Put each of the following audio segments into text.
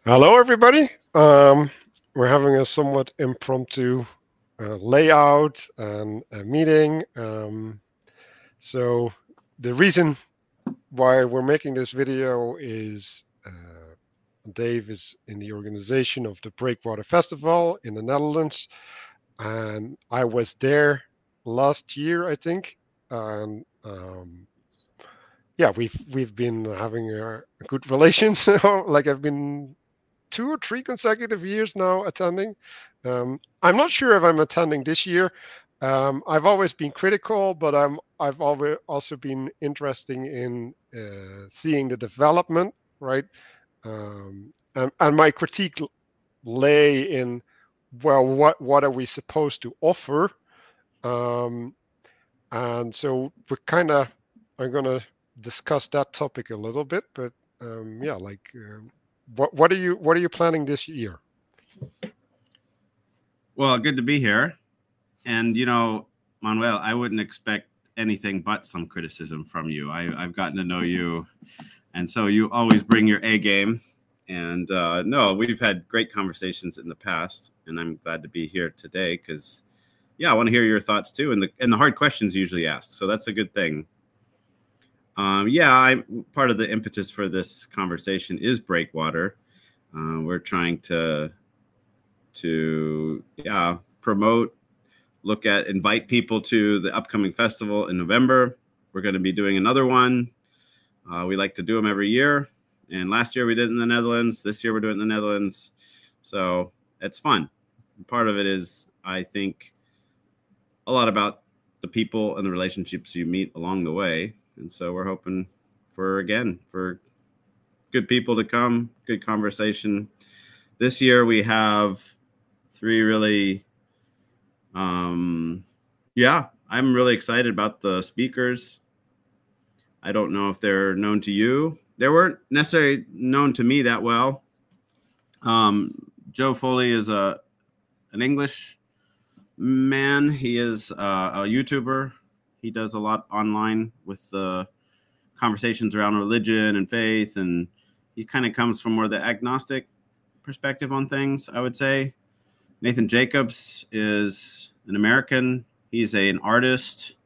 Hello, everybody. We're having a somewhat impromptu layout and a meeting. So the reason why we're making this video is Dave is in the organization of the Breakwater Festival in the Netherlands, and I was there last year, I think. And yeah, we've been having a good relations. Like I've been 2 or 3 consecutive years now attending. I'm not sure if I'm attending this year. I've always been critical, but I've always also been interested in seeing the development, right? And my critique lay in, well, what are we supposed to offer? Um, and so we're kind of, I'm going to discuss that topic a little bit, but yeah, like what are you planning this year? Well, good to be here. And, Manuel, I wouldn't expect anything but some criticism from you. I've gotten to know you. And so you always bring your A game. And no, we've had great conversations in the past. And I'm glad to be here today because, yeah, I want to hear your thoughts too. And the hard questions usually asked. So that's a good thing. Yeah, I'm part of the impetus for this conversation is Breakwater. We're trying to promote, invite people to the upcoming festival in November. We're going to be doing another one. We like to do them every year. And last year we did it in the Netherlands. This year we're doing it in the Netherlands. So it's fun. Part of it is, I think, a lot about the people and the relationships you meet along the way. And so we're hoping for good people to come, good conversation. This year we have 3 really, I'm really excited about the speakers. I don't know if they're known to you. They weren't necessarily known to me that well. Joe Foley is an English man. He is a YouTuber. He does a lot online with the conversations around religion and faith, and he kind of comes from more the agnostic perspective on things, I would say. Nathan Jacobs is an American. He's an artist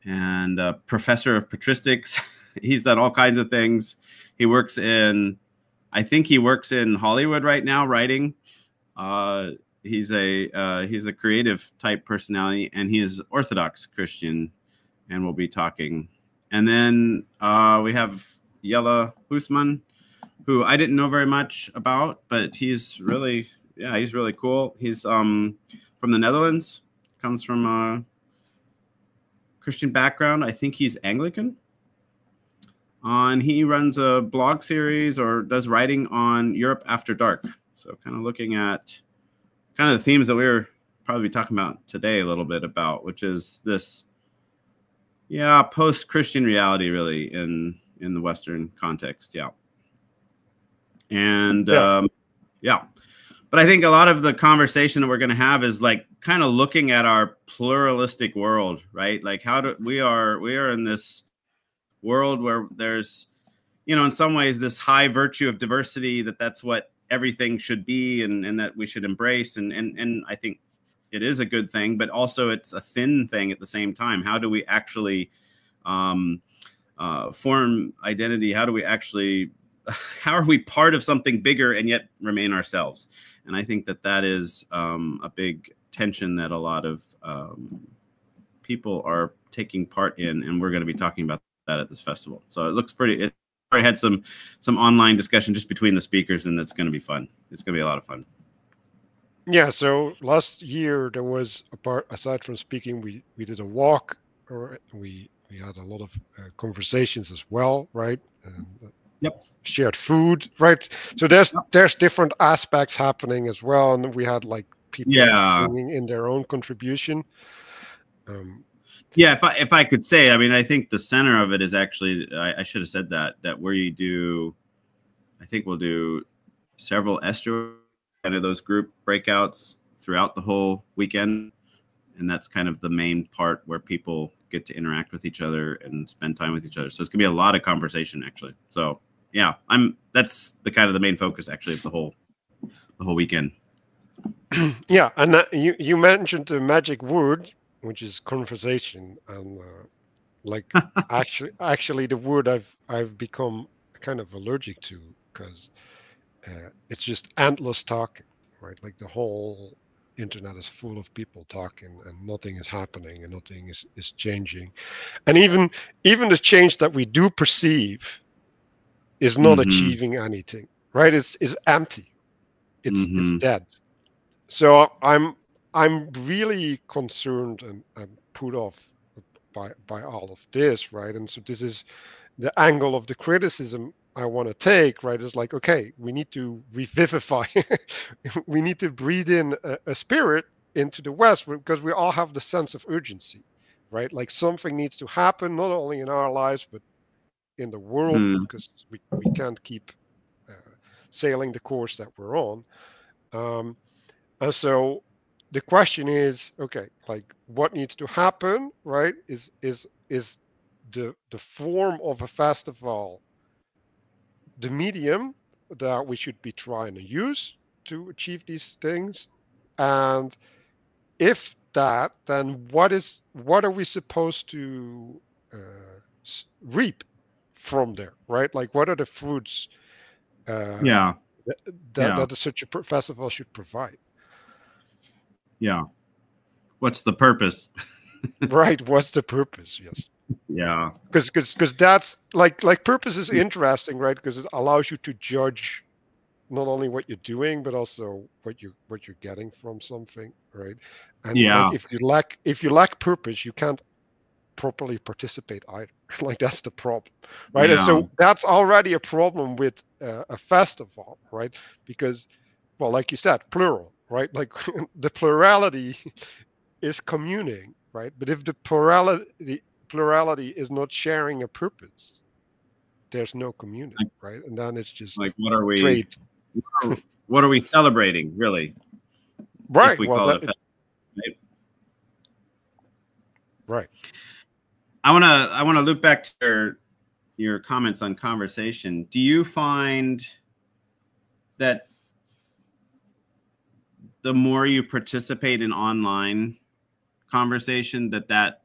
and a professor of patristics. He's done all kinds of things. I think he works in Hollywood right now, writing. He's a creative type personality, and he is Orthodox Christian, and we'll be talking. And then we have Jelle Hoosman, who I didn't know very much about, but he's really cool. He's from the Netherlands, comes from a Christian background. I think he's Anglican. And he runs a blog series or does writing on Europe After Dark. So kind of looking at kind of the themes that we were probably talking about today a little bit about, which is this, post-Christian reality really in the Western context. Yeah. And but I think a lot of the conversation that we're going to have is like kind of looking at our pluralistic world, right? Like we are in this world where there's, in some ways this high virtue of diversity, that's what everything should be and that we should embrace. And I think it is a good thing, but also it's a thin thing at the same time. How do we actually form identity? How are we part of something bigger and yet remain ourselves? And I think that is a big tension that a lot of people are taking part in, and we're going to be talking about that at this festival. So it looks pretty. It already had some online discussion just between the speakers, and that's going to be fun. It's going to be a lot of fun. Yeah. So last year there was a part aside from speaking, we did a walk, or we had a lot of conversations as well, right? Yep. Shared food, right? So there's different aspects happening as well, and we had like people bringing in their own contribution. If I could say, I mean, I think the center of it is actually, I should have said that where you do, I think we'll do several estuary, kind of those group breakouts throughout the whole weekend. And that's kind of the main part where people get to interact with each other and spend time with each other. So it's gonna be a lot of conversation actually. So yeah, that's the kind of the main focus actually of the whole weekend. Yeah, and you mentioned the magic word, which is conversation, and like actually the word I've become kind of allergic to because it's just endless talking, right? Like the whole internet is full of people talking and nothing is happening and nothing is changing. And even the change that we do perceive is not Mm-hmm. achieving anything, right? It's empty. It's Mm-hmm. dead. So I'm really concerned and put off by all of this, right? And so this is the angle of the criticism I want to take, right? Is like, okay, we need to revivify, we need to breathe in a spirit into the West because we all have the sense of urgency, right? Like something needs to happen, not only in our lives, but in the world, Mm. because we can't keep uh, sailing the course that we're on. Um, and so the question is, okay, like what needs to happen, right? Is the form of a festival the medium that we should be trying to use to achieve these things? And if that, then what are we supposed to reap from there, right? Like what are the fruits uh, Yeah. that, Yeah. that such a festival should provide? Yeah. What's the purpose? Right? What's the purpose? Yes. Yeah. Because that's like purpose is interesting, right? Because it allows you to judge not only what you're doing but also what you're getting from something, right? And like Yeah. if you lack purpose, you can't properly participate either. Like that's the problem, right? And Yeah. so that's already a problem with a festival, right? Because, well, like you said, plural, right? Like the plurality is communing, right? But if the plurality is not sharing a purpose, there's no communing, Like, right? And then it's like just what are we trade. what are we celebrating really if Right. we Well, call it a that festival? Right? right. I want to loop back to your comments on conversation. Do you find that the more you participate in online conversation that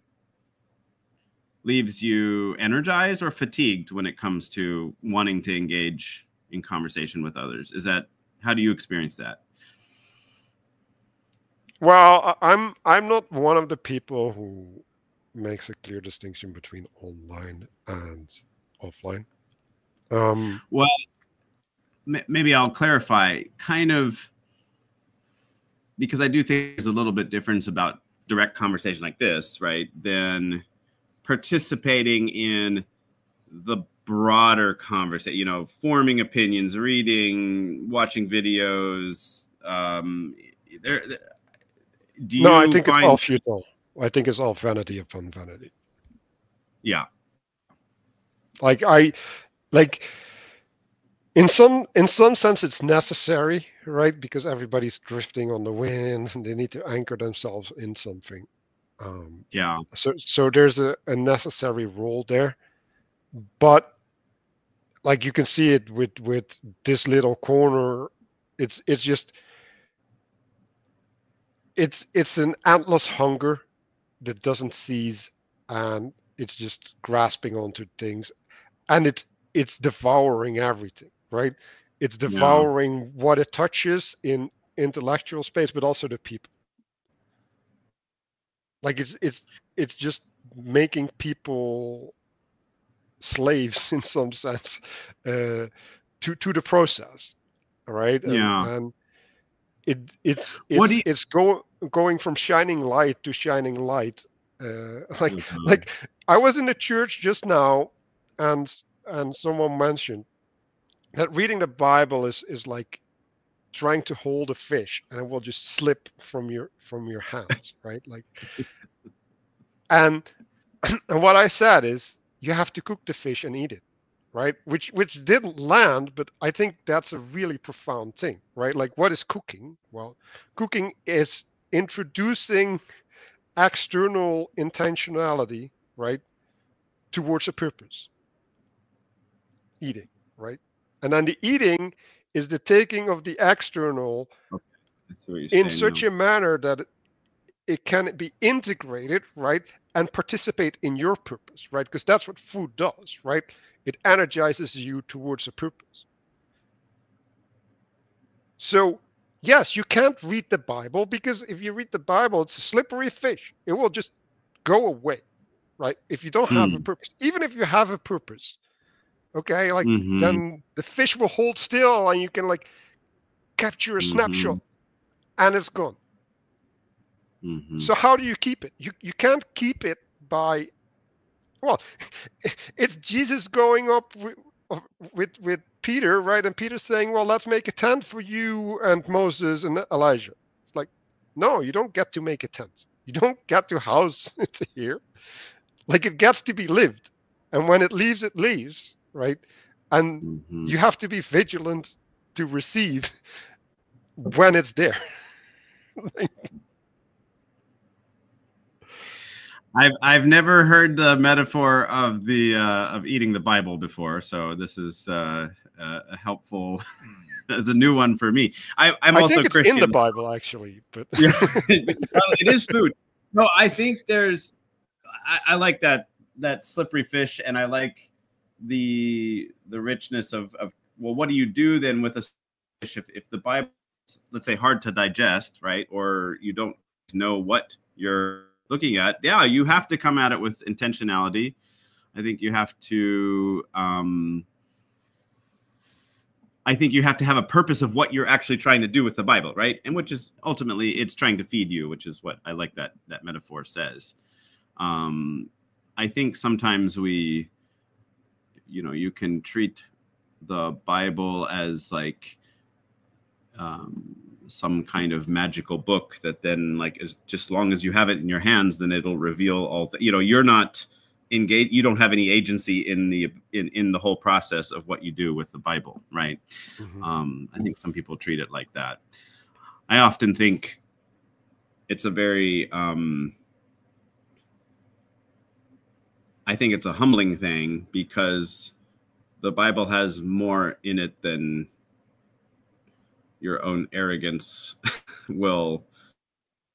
leaves you energized or fatigued when it comes to wanting to engage in conversation with others? Is that how do you experience that? Well, I'm not one of the people who makes a clear distinction between online and offline. Um, Well, maybe I'll clarify kind of because I do think there's a little bit difference about direct conversation like this, right? Than participating in the broader conversation, forming opinions, reading, watching videos. There, do no, I you think it's all find, futile. I think it's all vanity upon vanity. yeah, Like like in some sense it's necessary, right? Because everybody's drifting on the wind and they need to anchor themselves in something. Um, yeah, so there's a necessary role there, but like you can see it with this little corner, it's just it's an endless hunger that doesn't cease, and it's just grasping onto things, and it's devouring everything, right? It's yeah, devouring what it touches in intellectual space, but also the people. Like it's just making people slaves in some sense uh, to the process, right? yeah. And it it's What do it's you? it's going from shining light to shining light. Oh, God. Like I was in the church just now, and someone mentioned that reading the Bible is like trying to hold a fish and it will just slip from your hands, right? Like, and and what I said is you have to cook the fish and eat it, right? Which didn't land, but I think that's a really profound thing, right? Like what is cooking? Well, cooking is introducing external intentionality, right, towards a purpose, eating. right? And then the eating is the taking of the external Okay. I see what you're in saying such now. a manner that it can be integrated, right, and participate in your purpose, right? Because that's what food does, right? It energizes you towards a purpose. So, yes, you can't read the Bible because if you read the Bible, it's a slippery fish. It will just go away, right? If you don't have a Hmm. purpose, even if you have a purpose, okay, like Mm-hmm. then the fish will hold still and you can like capture a Mm-hmm. snapshot and it's gone. Mm-hmm. So how do you keep it? You can't keep it by, well, it's Jesus going up with Peter, right? And Peter saying, "Well, let's make a tent for you and Moses and Elijah." It's like, no, you don't get to make a tent. You don't get to house it here. Like it gets to be lived, and when it leaves, right? And Mm-hmm. you have to be vigilant to receive when it's there. I've never heard the metaphor of the of eating the Bible before, so this is a helpful. It's a new one for me. I'm I also think it's in the Christian. Bible actually, but Yeah, it is food. No, I think there's. I like that slippery fish, and I like the richness of well, what do you do then with a fish if the Bible, let's say, hard to digest, right? Or you don't know what you're looking at. Yeah, you have to come at it with intentionality. I think you have to. I think you have to have a purpose of what you're actually trying to do with the Bible, right? And which is ultimately it's trying to feed you, which is what I like that metaphor says. Um, I think sometimes we, you can treat the Bible as like some kind of magical book that then like is just long as you have it in your hands, then it'll reveal all the, you're not engaged, you don't have any agency in the whole process of what you do with the Bible, right? Mhm. I think some people treat it like that. I often think it's a very I think it's a humbling thing because the Bible has more in it than your own arrogance will.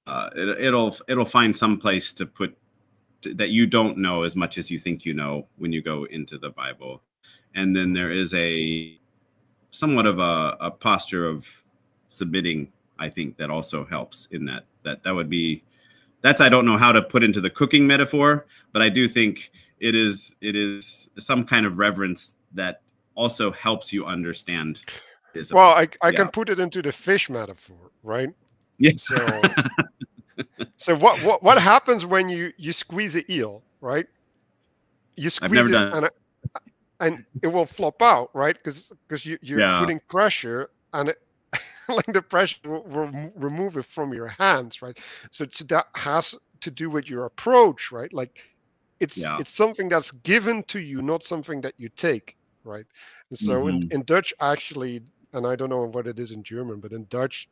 It'll find some place to put that you don't know as much as you think you know when you go into the Bible, and then there is a somewhat of a posture of submitting. I think that also helps in that would be that's I don't know how to put into the cooking metaphor, but I do think it is some kind of reverence that also helps you understand is Well, about. I Yeah. can put it into the fish metaphor, right? Yeah. So what happens when you squeeze an eel, right? You I've never squeeze it done. and it will flop out, right? Because you're Yeah. putting pressure and it, like the pressure will remove it from your hands, right? So that has to do with your approach, right? Like Yeah. it's something that's given to you, not something that you take, right? And so Hmm. in Dutch actually, and I don't know what it is in German, but in Dutch,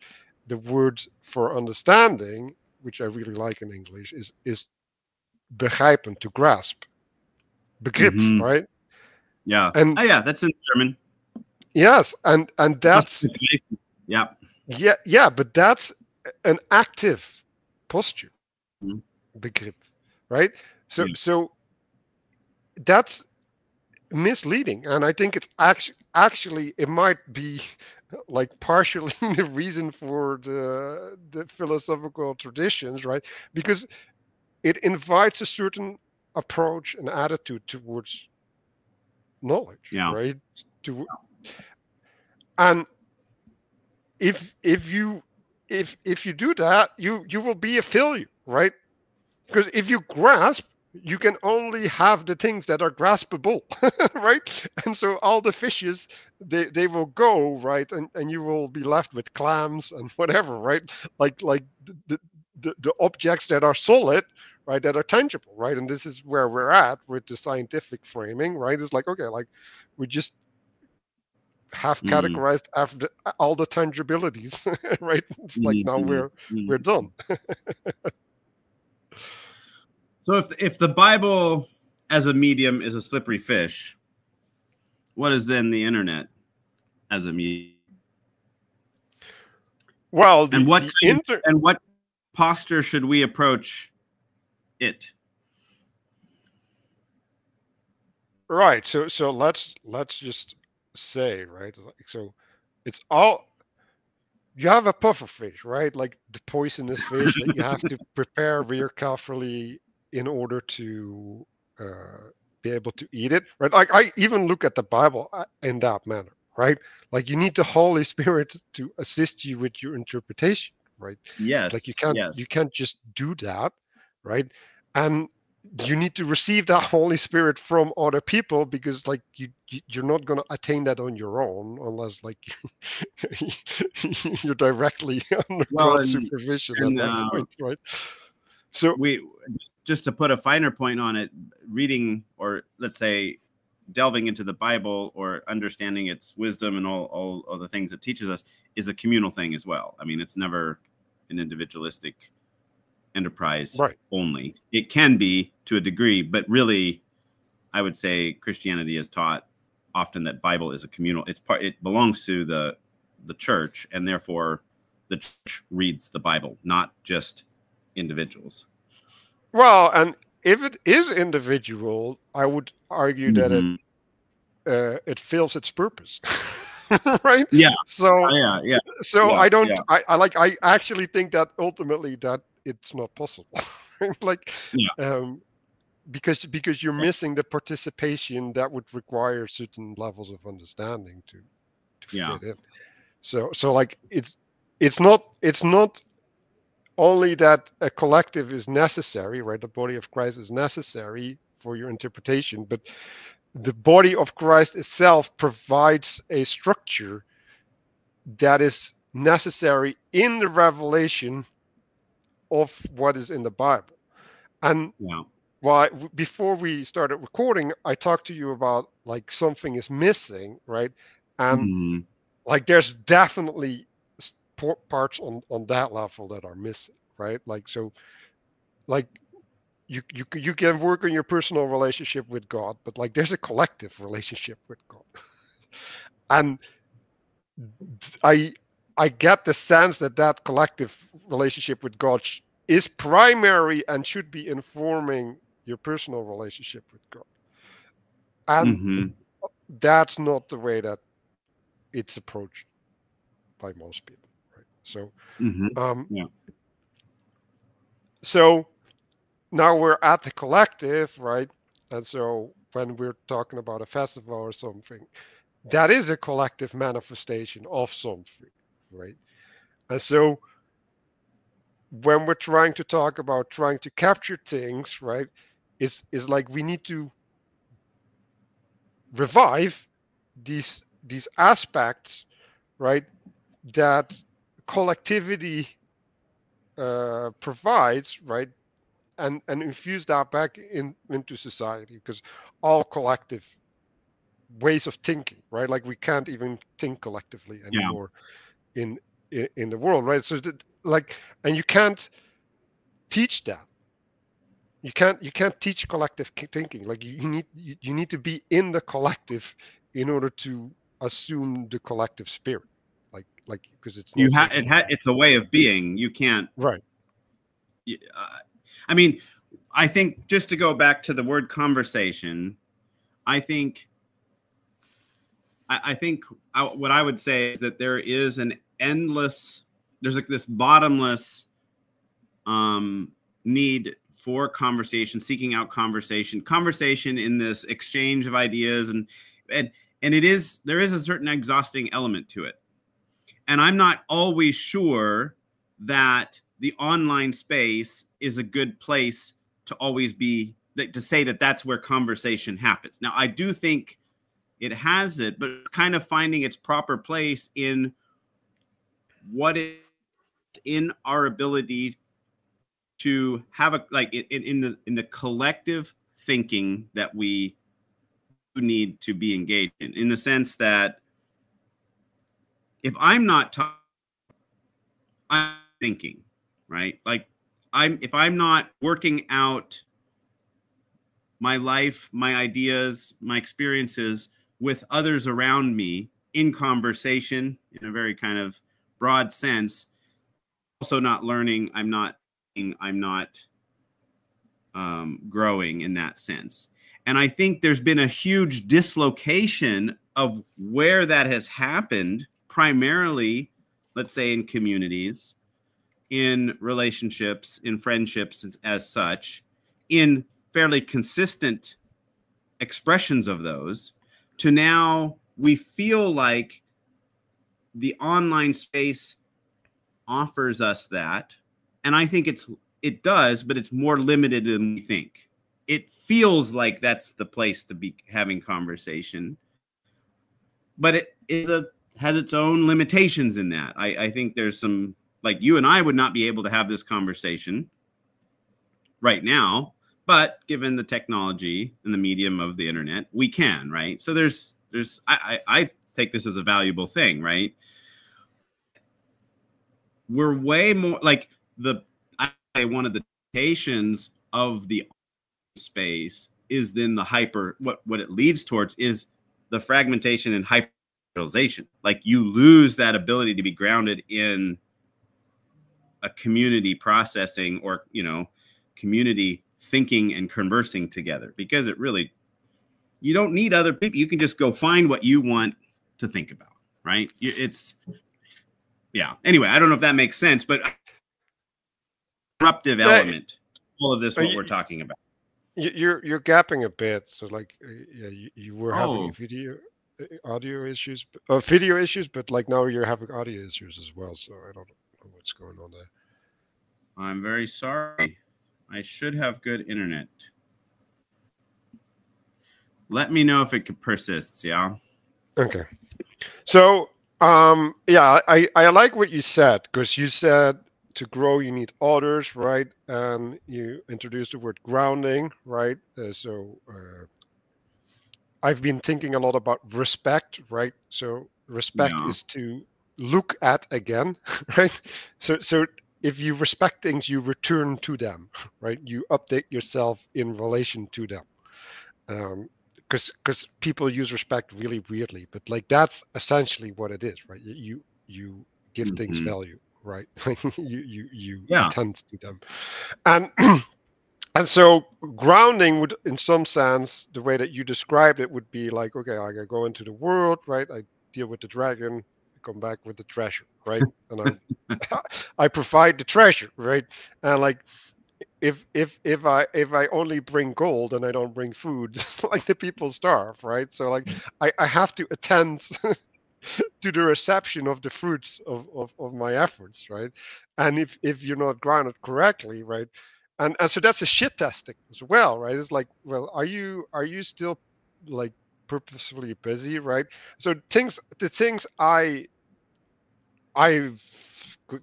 the word for understanding, which I really like in English, is begrijpen, to grasp, begrip, Hmm. right? Yeah. And Oh, yeah. That's in German. yes, and that's Yeah. yeah, but that's an active posture, Mhm. begrip, right? So Yeah. so that's misleading, and I think it's actually it might be like partially the reason for the philosophical traditions, right? Because it invites a certain approach and attitude towards knowledge, Yeah. right? To and if you if you do that, you will be a failure, right? Because if you grasp, you can only have the things that are graspable, right? And so all the fishes they will go, right, and you will be left with clams and whatever, right? Like the objects that are solid, right, that are tangible, right? And this is where we're at with the scientific framing, right? It's like, okay, like we just have Mm. categorized after all the tangibilities, right? It's like now Mhm. we're Mhm. done. So if the Bible as a medium is a slippery fish, what is then the internet as a medium? Well, And the inter what posture should we approach it? right. So let's just say, right. So it's all, you have a puffer fish, right? Like the poisonous fish that you have to prepare very carefully in order to be able to eat it, right? Like I even look at the Bible in that manner, right? Like you need the Holy Spirit to assist you with your interpretation, right? Like Yes, you yes. can't just do that, right? And you need to receive that Holy Spirit from other people, because like you're not going to attain that on your own unless like you're directly under Well, God's supervision at and that point, right? So we, just to put a finer point on it, reading, or let's say delving into the Bible or understanding its wisdom and all the things it teaches us is a communal thing as well. I mean, it's never an individualistic enterprise right, only. It can be to a degree, but really, I would say Christianity has taught often that Bible is a communal. It belongs to the church, and therefore the church reads the Bible, not just individuals. well, and if it is individual, I would argue that Mm-hmm. it fills its purpose, right? Yeah, So yeah, yeah, so yeah, I don't, yeah, I actually think that ultimately that it's not possible. Like yeah, um because you're missing the participation that would require certain levels of understanding to yeah. fit in. So like it's not only that a collective is necessary, right? The body of Christ is necessary for your interpretation, but the body of Christ itself provides a structure that is necessary in the revelation of what is in the Bible. And Yeah. why, before we started recording, I talked to you about like something is missing, right? And Mm-hmm. like there's definitely parts on that level that are missing, right? Like so, like you can work on your personal relationship with God, but like there's a collective relationship with God, and I I get the sense that that collective relationship with God is primary and should be informing your personal relationship with God, and Mm-hmm. that's not the way that it's approached by most people, right? So Mm-hmm. um Yeah. so now we're at the collective, right? And so when we're talking about a festival or something, that is a collective manifestation of something, right? And so when we're trying to talk about trying to capture things, right, is like we need to revive these aspects, right, that collectivity provides, right, and infuse that back into society, because all collective ways of thinking, right, like we can't even think collectively Yeah. anymore in in the world, right? So that, like, and you can't teach that. You can't teach collective thinking. Like you need to be in the collective in order to assume the collective spirit. Like because it's You not have something. it's a way of being. You can't. Right. I mean, I think just to go back to the word conversation, I think what I would say is that there is an endless, there's like this bottomless need for conversation, seeking out conversation in this exchange of ideas, and it is, there is a certain exhausting element to it. And I'm not always sure that the online space is a good place to always be, to say that that's where conversation happens. Now, I do think it has it, but kind of finding its proper place in what is in our ability to have a, like in the collective thinking that we need to be engaged in the sense that if I'm not talking, I'm thinking, right? Like if I'm not working out my life, my ideas, my experiences with others around me in conversation in a very kind of broad sense. Also not learning, I'm not growing in that sense. And I think there's been a huge dislocation of where that has happened, primarily, let's say, in communities, in relationships, in friendships as such, in fairly consistent expressions of those, to now we feel like the online space offers us that. And I think it does, but it's more limited than we think. It feels like that's the place to be having conversation, but has its own limitations in that. I think there's some, like, you and I would not be able to have this conversation right now, but given the technology and the medium of the internet, we can, right? So I take this as a valuable thing, right? We're way more like one of the limitations of the space is then the what it leads towards is the fragmentation and hyperalization. Like, you lose that ability to be grounded in a community processing, or, community thinking and conversing together, because you don't need other people. You can just go find what you want to think about, right? Yeah. Anyway, I don't know if that makes sense, but disruptive element, all of this, what we're talking about. You're gapping a bit. So, like, yeah, you were having audio issues, video issues, but like now you're having audio issues as well. So I don't know what's going on there. I'm very sorry. I should have good internet. Let me know if it persists. Yeah. Okay. So, yeah, I like what you said, because you said to grow you need others, right? And you introduced the word grounding, right? I've been thinking a lot about respect, right? So respect Yeah. is to look at again, right? So if you respect things, you return to them, right? You update yourself in relation to them. Because people use respect really weirdly, but like that's essentially what it is, right? You give things value, right? You attend to them, and and so grounding would, in some sense, the way that you described it would be like, okay, I go into the world, right? I deal with the dragon, come back with the treasure, right? And I provide the treasure, right? And like if I only bring gold and I don't bring food, like the people starve, right? So like I have to attend to the reception of the fruits of my efforts, right? And if you're not grounded correctly, right? And so that's a shit testing as well, right? It's like, well, are you still like purposefully busy, right? So the things I've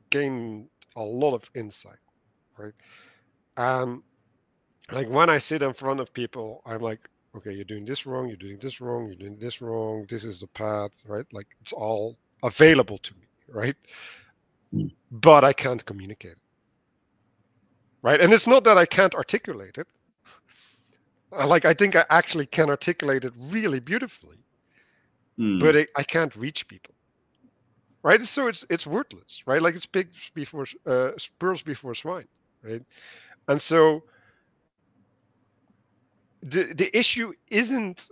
gained a lot of insight, right? And like when I sit in front of people, I'm like, okay, you're doing this wrong, you're doing this wrong, you're doing this wrong, this is the path, right? Like it's all available to me, right? But I can't communicate it, right? And it's not that I can't articulate it. Like I think I actually can articulate it really beautifully, but I can't reach people, right? So it's worthless, right? Like it's pigs before pearls before swine, right? And so the issue isn't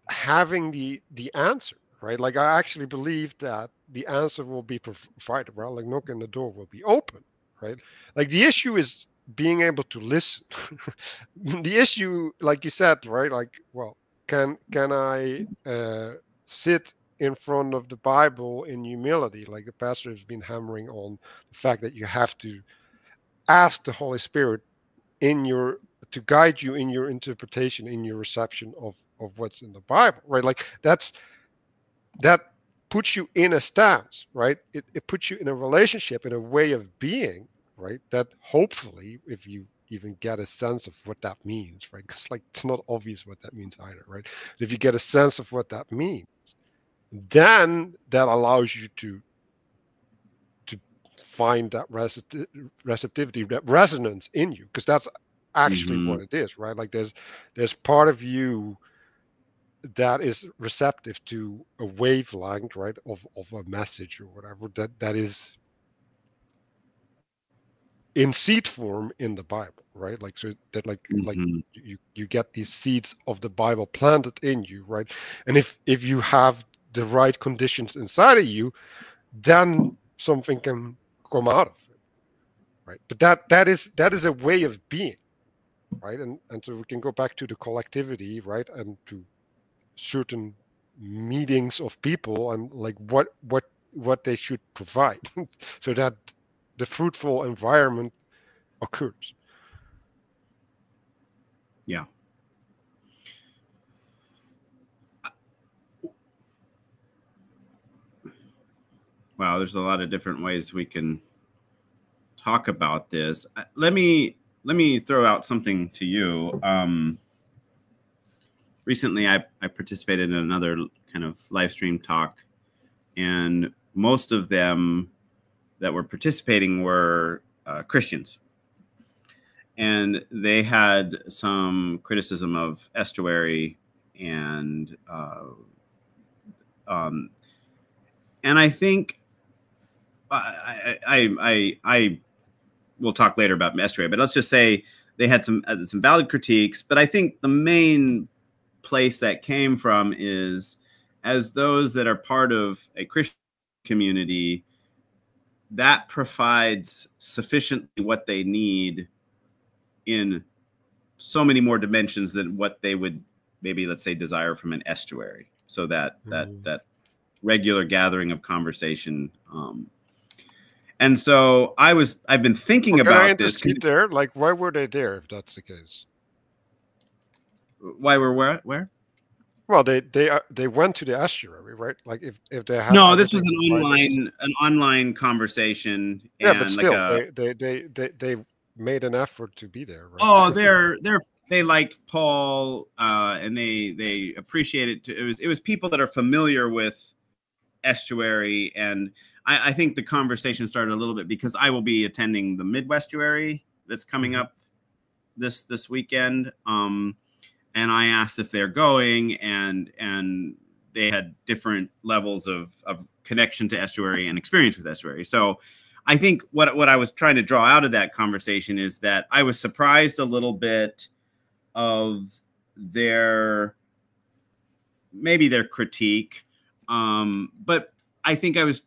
having the answer, right? Like I actually believe that the answer will be provided, right? Like knocking the door will be open, right? Like the issue is being able to listen. The issue, like you said, right? Like, well, can I sit in front of the Bible in humility? Like the pastor has been hammering on the fact that you have to ask the Holy Spirit in your to guide you in your interpretation, in your reception of what's in the Bible, right? Like that puts you in a stance, right? It puts you in a relationship, in a way of being, right? That hopefully, if you even get a sense of what that means, right? Because like it's not obvious what that means either, right? But if you get a sense of what that means, then that allows you to find that receptivity, that resonance in you, because that's actually what it is, right? Like there's part of you that is receptive to a wavelength, right, of a message or whatever that is in seed form in the Bible, right? Like so that like Mhm. you get these seeds of the Bible planted in you, right? And if you have the right conditions inside of you, then something can come out of it, right? But that is a way of being, right? And so we can go back to the collectivity, right? And to certain meetings of people and like what they should provide so that the fruitful environment occurs. Yeah. Wow, there's a lot of different ways we can talk about this. Let me throw out something to you. Recently, I participated in another kind of live stream talk, and most of them that were participating were Christians, and they had some criticism of estuary and um, and I think I we'll talk later about estuary, but let's just say they had some valid critiques. But I think the main place that came from is, as those that are part of a Christian community, that provides sufficiently what they need in so many more dimensions than what they would maybe, let's say, desire from an estuary. So that regular gathering of conversation. And so I've been thinking Well, can I about this. intercede there? Like, why were they there if that's the case? Why we're where? Well, they went to the estuary, right? Like if they had No, this was everything the Bible said. an online conversation, Yeah, but and like still, a they made an effort to be there, right? oh, they like Paul, and they appreciate it. It was people that are familiar with estuary, and I think the conversation started a little bit because I will be attending the Midwestuary that's coming Mhm. up this weekend, and I asked if they're going, and they had different levels of connection to estuary and experience with estuary. So I think what I was trying to draw out of that conversation is that I was surprised a little bit of their maybe their critique, but I think I was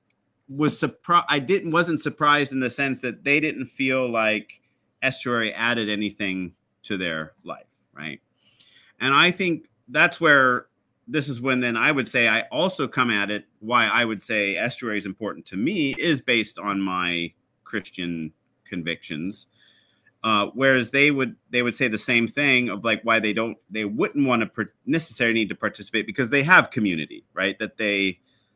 surprised. Wasn't surprised in the sense that they didn't feel like estuary added anything to their life, right? And I think that's where this is when then I would say I also come at it. Why I would say estuary is important to me is based on my Christian convictions. Whereas they would say the same thing of like why they wouldn't want to necessarily need to participate because they have community, right? That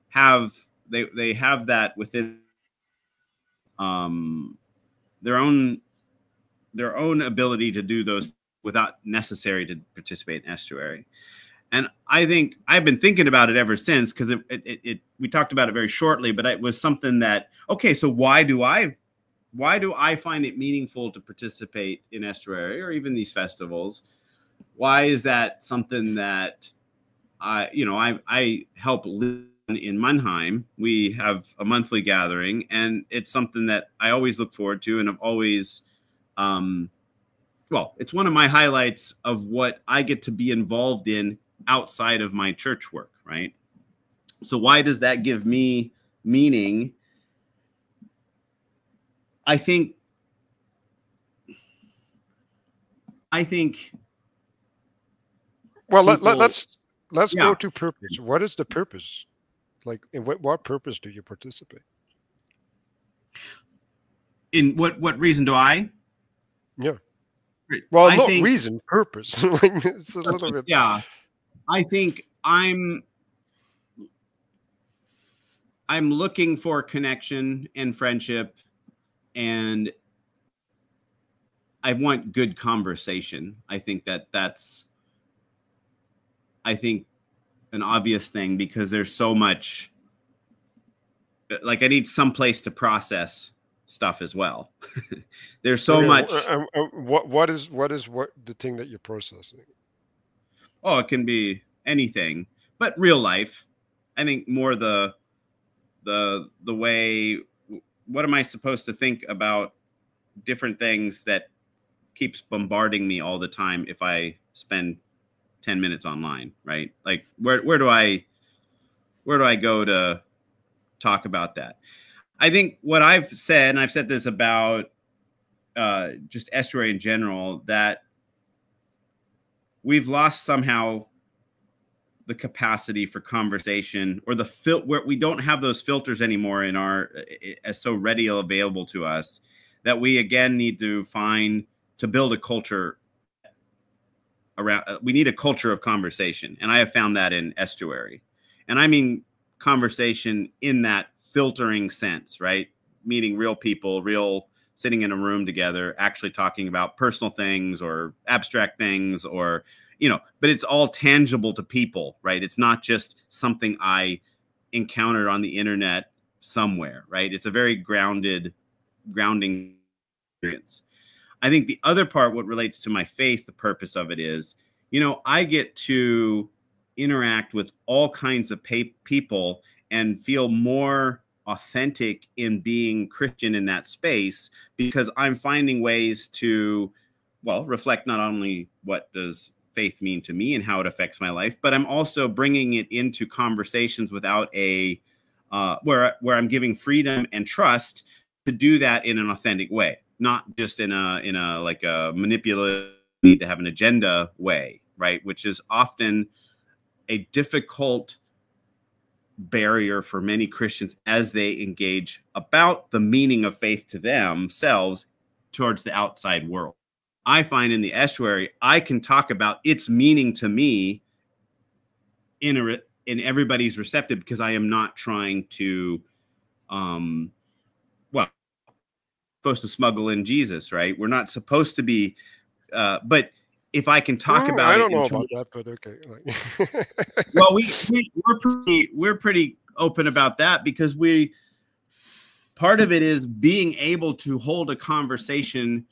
have they have that within um, their own ability to do those without necessary to participate in estuary. And I think I've been thinking about it ever since because we talked about it very shortly, but it was something that, okay, so why do I find it meaningful to participate in estuary or even these festivals? Why is that something that I help live in Mannheim? We have a monthly gathering, and it's something that I always look forward to, and I've always, well, it's one of my highlights of what I get to be involved in outside of my church work, right? So why does that give me meaning? I think Well, people, let's go yeah. to purpose. What is the purpose? Like, in what purpose do you participate? In what reason do I? Yeah. Well, I not think, reason, purpose. Like, it's a little bit. yeah, I think I'm looking for connection and friendship, and I want good conversation. I think that's I think an obvious thing because there's so much, like I need some place to process stuff as well. There's so Okay. much. What is what the thing that you're processing? Oh, it can be. anything, but real life. I think more the way, what am I supposed to think about different things that keeps bombarding me all the time if I spend 10 minutes online, right? Like where do I go to talk about that? I think what I've said, and I've said this about just estuary in general, that we've lost somehow the capacity for conversation, or where we don't have those filters anymore in our as so ready available to us, that we again need to find to build a culture around. We need a culture of conversation, and I have found that in estuary. And I mean conversation in that filtering sense, right? Meeting real people, real, sitting in a room together, actually talking about personal things or abstract things, or but it's all tangible to people, right? It's not just something I encountered on the internet somewhere, right? It's a very grounding experience. I think the other part, what relates to my faith, the purpose of it is, I get to interact with all kinds of people and feel more authentic in being Christian in that space, because I'm finding ways to, well, reflect not only what does faith mean to me and how it affects my life, but I'm also bringing it into conversations without where I'm giving freedom and trust to do that in an authentic way, not just in a like a manipulative, need to have an agenda way, right? Which is often a difficult barrier for many Christians as they engage about the meaning of faith to themselves towards the outside world. I find in the estuary, I can talk about its meaning to me in everybody's receptive, because I am not trying to, well, supposed to smuggle in Jesus, right? We're not supposed to be, but if I can talk I about it don't in know terms, about that, but okay. Like, well, we're pretty open about that, because part of it is being able to hold a conversation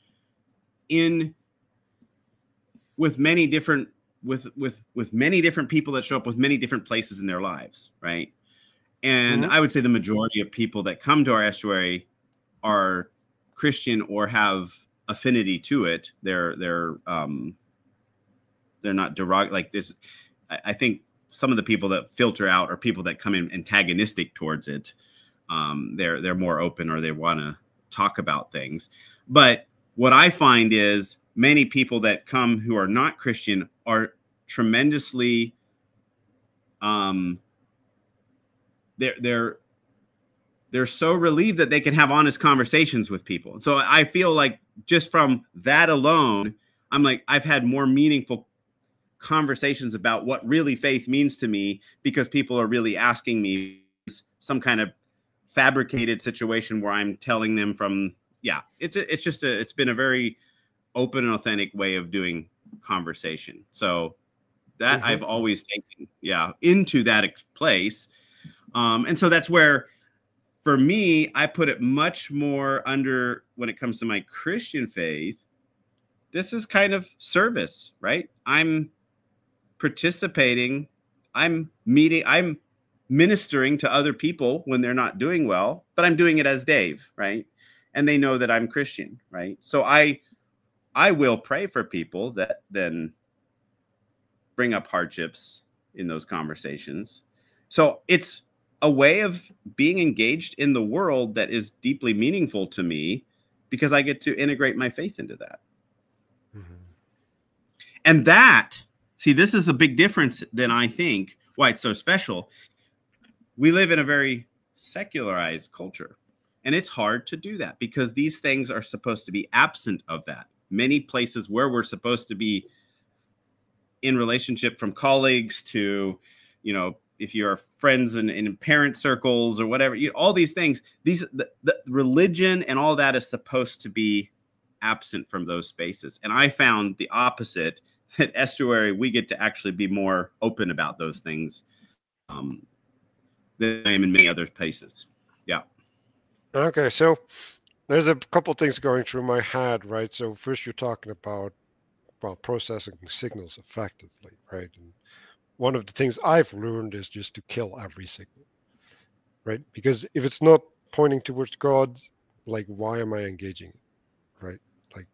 in with many different with many different people that show up with many different places in their lives, right? And mhm. I would say the majority of people that come to our estuary are Christian or have affinity to it. They're not like this. I think some of the people that filter out are people that come in antagonistic towards it. They're more open, or they want to talk about things. But what I find is many people that come who are not Christian are tremendously they're they're so relieved that they can have honest conversations with people. So I feel like just from that alone, I'm like, I've had more meaningful conversations about what really faith means to me, because people are really asking me some kind of fabricated situation where I'm telling them from, yeah, it's been a very open and authentic way of doing conversation. So that I've always taken, into that place. And so that's where, for me, I put it much more under, when it comes to my Christian faith, this is kind of service, right? I'm participating, I'm ministering to other people when they're not doing well, but I'm doing it as Dave, right? And they know that I'm Christian, right? So I will pray for people that then bring up hardships in those conversations. So it's a way of being engaged in the world that is deeply meaningful to me, because I get to integrate my faith into that. Mhm. And that, see, this is the big difference then, I think, why it's so special. We live in a very secularized culture, and it's hard to do that because these things are supposed to be absent of that. Many places where we're supposed to be in relationship, from colleagues to, if you're friends in parent circles or whatever, all these things, the religion and all that is supposed to be absent from those spaces. And I found the opposite, that estuary, we get to actually be more open about those things than I am in many other places. Yeah. Okay, so there's a couple things going through my head, right? So first, you're talking about, well, processing signals effectively, right? And one of the things I've learned is just to kill every signal, right? Because if it's not pointing towards God, like why am I engaging it, right? Like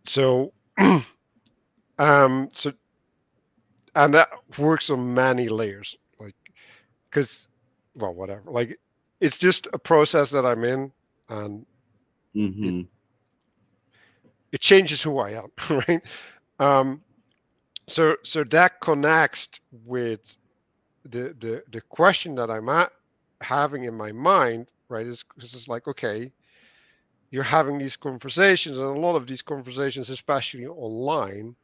so, so and that works on many layers, like because well, whatever, like it's just a process that I'm in, and it Hmm. it changes who I am, right? Um, so that connects with the question that having in my mind, right? Is because it's like, okay, you're having these conversations, and a lot of these conversations, especially online,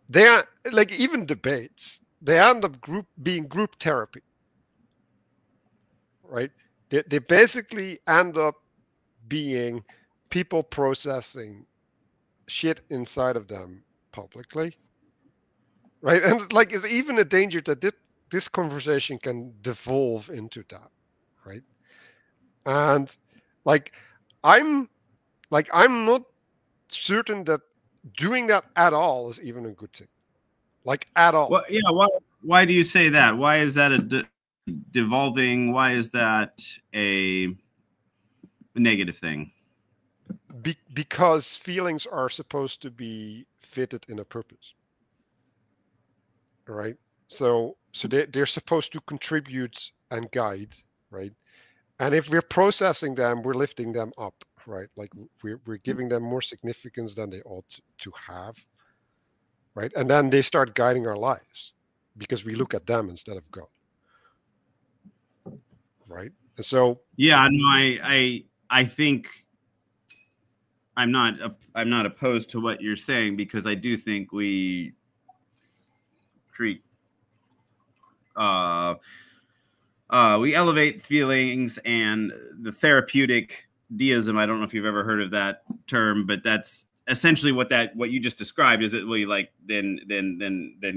they are like even debates. They end up being group therapy, right? They basically end up being people processing shit inside of them publicly, right? And like, it's even a danger that this conversation can devolve into that, right? And like, I'm I'm not certain that doing that at all is even a good thing, like at all. Well, yeah. Why do you say that? Why is that a devolving? Why is that a negative thing? Because feelings are supposed to be fitted in a purpose, right? So they're supposed to contribute and guide, right? And if we're processing them, we're lifting them up, right? Like we're giving them more significance than they ought to have, right? And then they start guiding our lives because we look at them instead of God, right? And so, Yeah, no, I think I'm not opposed to what you're saying, because I do think we treat uh we elevate feelings and the therapeutic deism. I don't know if you've ever heard of that term, but that's essentially what you just described. Is that we like then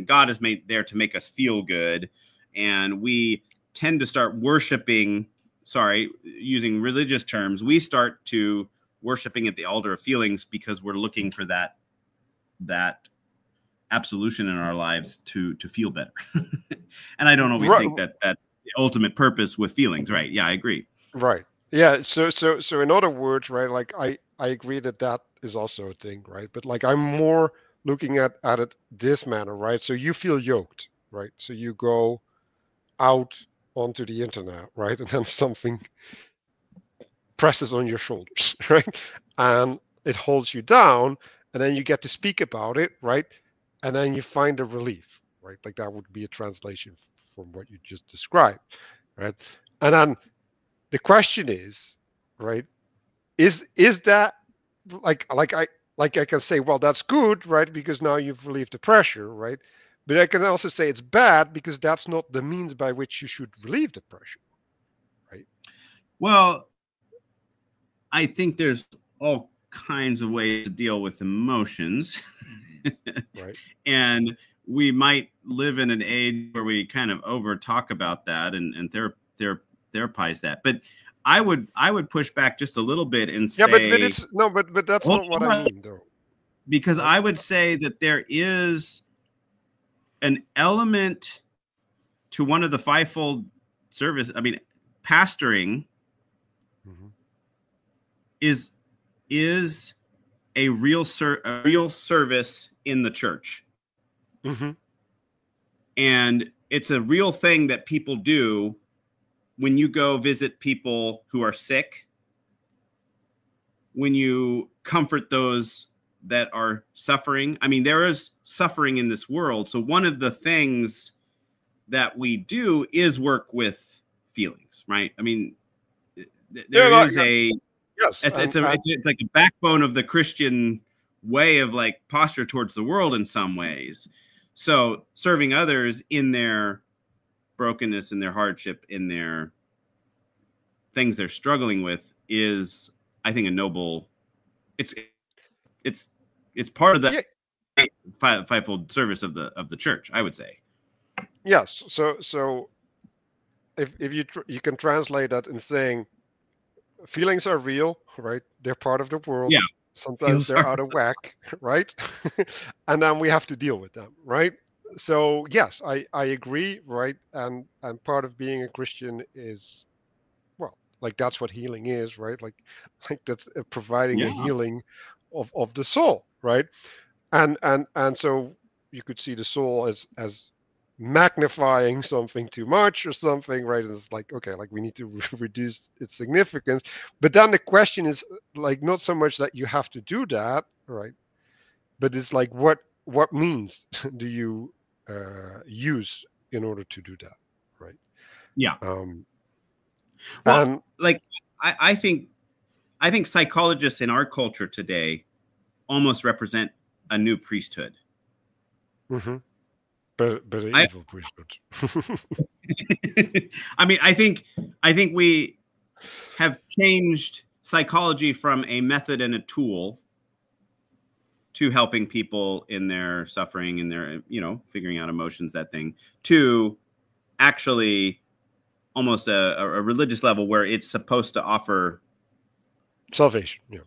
God is made there to make us feel good, and we tend to start worshiping. Sorry, using religious terms, we start to worshiping at the altar of feelings because we're looking for that absolution in our lives to feel better. And I don't always right, think that that's the ultimate purpose with feelings, right? Yeah, I agree. right, yeah. So in other words, right? Like I agree that that is also a thing, right? But like I'm more looking at it this manner, right? So you feel yoked, right? So you go out onto the internet, right? And then something presses on your shoulders, right? And it holds you down, and then you get to speak about it, right? And then you find a relief, right? Like that would be a translation from what you just described, right? And then the question is, right? Is that like I can say, well, that's good, right? Because now you've relieved the pressure, right? But I can also say it's bad because that's not the means by which you should relieve the pressure, right? Well, I think there's all kinds of ways to deal with emotions. Right. And we might live in an age where we kind of over talk about that and therapize that. But I would push back just a little bit and Yeah, but say, it's no, but that's hold not what I on, mean, though. because Right? I would say that there is an element to one of the fivefold service. I mean, pastoring Hmm. is is a real service in the church, Hmm. and it's a real thing that people do when you go visit people who are sick, when you comfort those that are suffering. I mean, there is suffering in this world, so one of the things that we do is work with feelings, right? I mean, Yeah, there no, is yeah, a yes, it's like a backbone of the Christian way of like posture towards the world in some ways. So serving others in their brokenness, in their hardship, in their things they're struggling with is, I think, a noble. It's it's it's part of the yeah, fivefold service of the church, I would say. yes. So if you can translate that in saying feelings are real, right? They're part of the world. Yeah, Sometimes feels they're hard. out of whack, right? And then we have to deal with them, right? So yes, I agree, right? And part of being a Christian is, well, like that's what healing is, right? Like that's providing a Yeah. healing of the soul, right? And so you could see the soul as magnifying something too much or something, right? And it's like, okay, like we need to reduce its significance. But then the question is like not so much that you have to do that, right? But it's like what means do you use in order to do that, right? Yeah. Um, Well, and like I think psychologists in our culture today almost represent a new priesthood. mhm, but an I evil priesthood. I mean, I think we have changed psychology from a method and a tool to helping people in their suffering and their, you know, figuring out emotions, that thing, to actually almost a religious level where it's supposed to offer Salvation, yeah.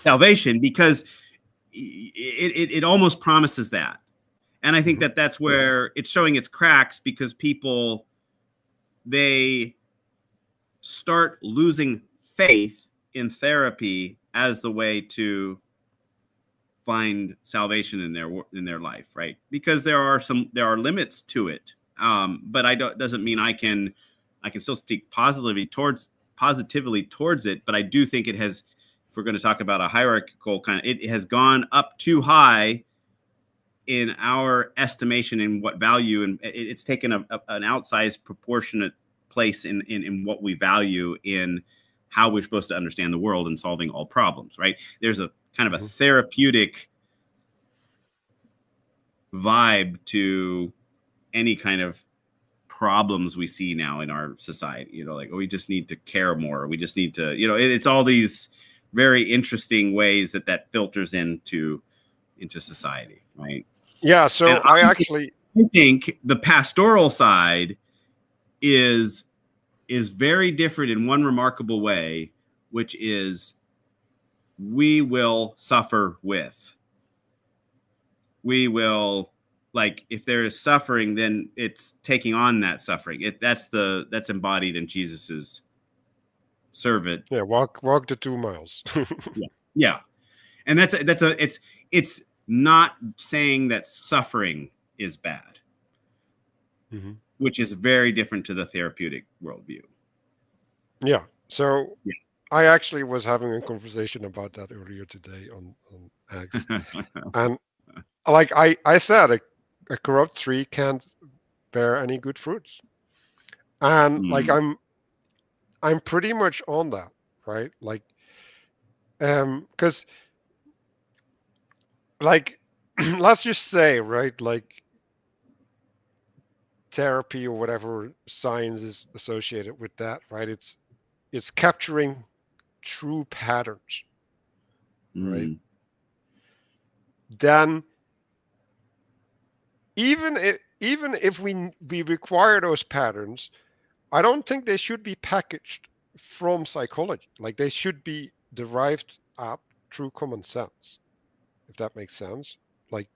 salvation, because it almost promises that. And I think Hmm. that that's where it's showing its cracks, because people, they start losing faith in therapy as the way to find salvation in their life, right? Because there are limits to it. But I don't doesn't mean I can still speak positively towards it. But I do think it has, if we're going to talk about a hierarchical kind of, it has gone up too high in our estimation in what value, and it's taken an outsized proportionate place in what we value in how we're supposed to understand the world and solving all problems, right? There's a kind of a Hmm. therapeutic vibe to any kind of problems we see now in our society. You know, like, oh, we just need to care more. We just need to, you know, it's all these very interesting ways that that filters into society, right? Yeah, And so I actually, I think the pastoral side is very different in one remarkable way, which is we will suffer with. We will, like, if there is suffering, then it's taking on that suffering. That's embodied in Jesus's servant. yeah, walk the 2 miles. Yeah. Yeah. And it's not saying that suffering is bad, Hmm. which is very different to the therapeutic worldview. Yeah, so Yeah. I actually was having a conversation about that earlier today on X, and like I said, a corrupt tree can't bear any good fruits, and like Mm, I'm pretty much on that, right? Like, because like let's just say, right, like therapy or whatever science is associated with that, right? It's capturing true patterns, right? mm. Then even if we require those patterns, I don't think they should be packaged from psychology. Like they should be derived at through common sense, if that makes sense. Like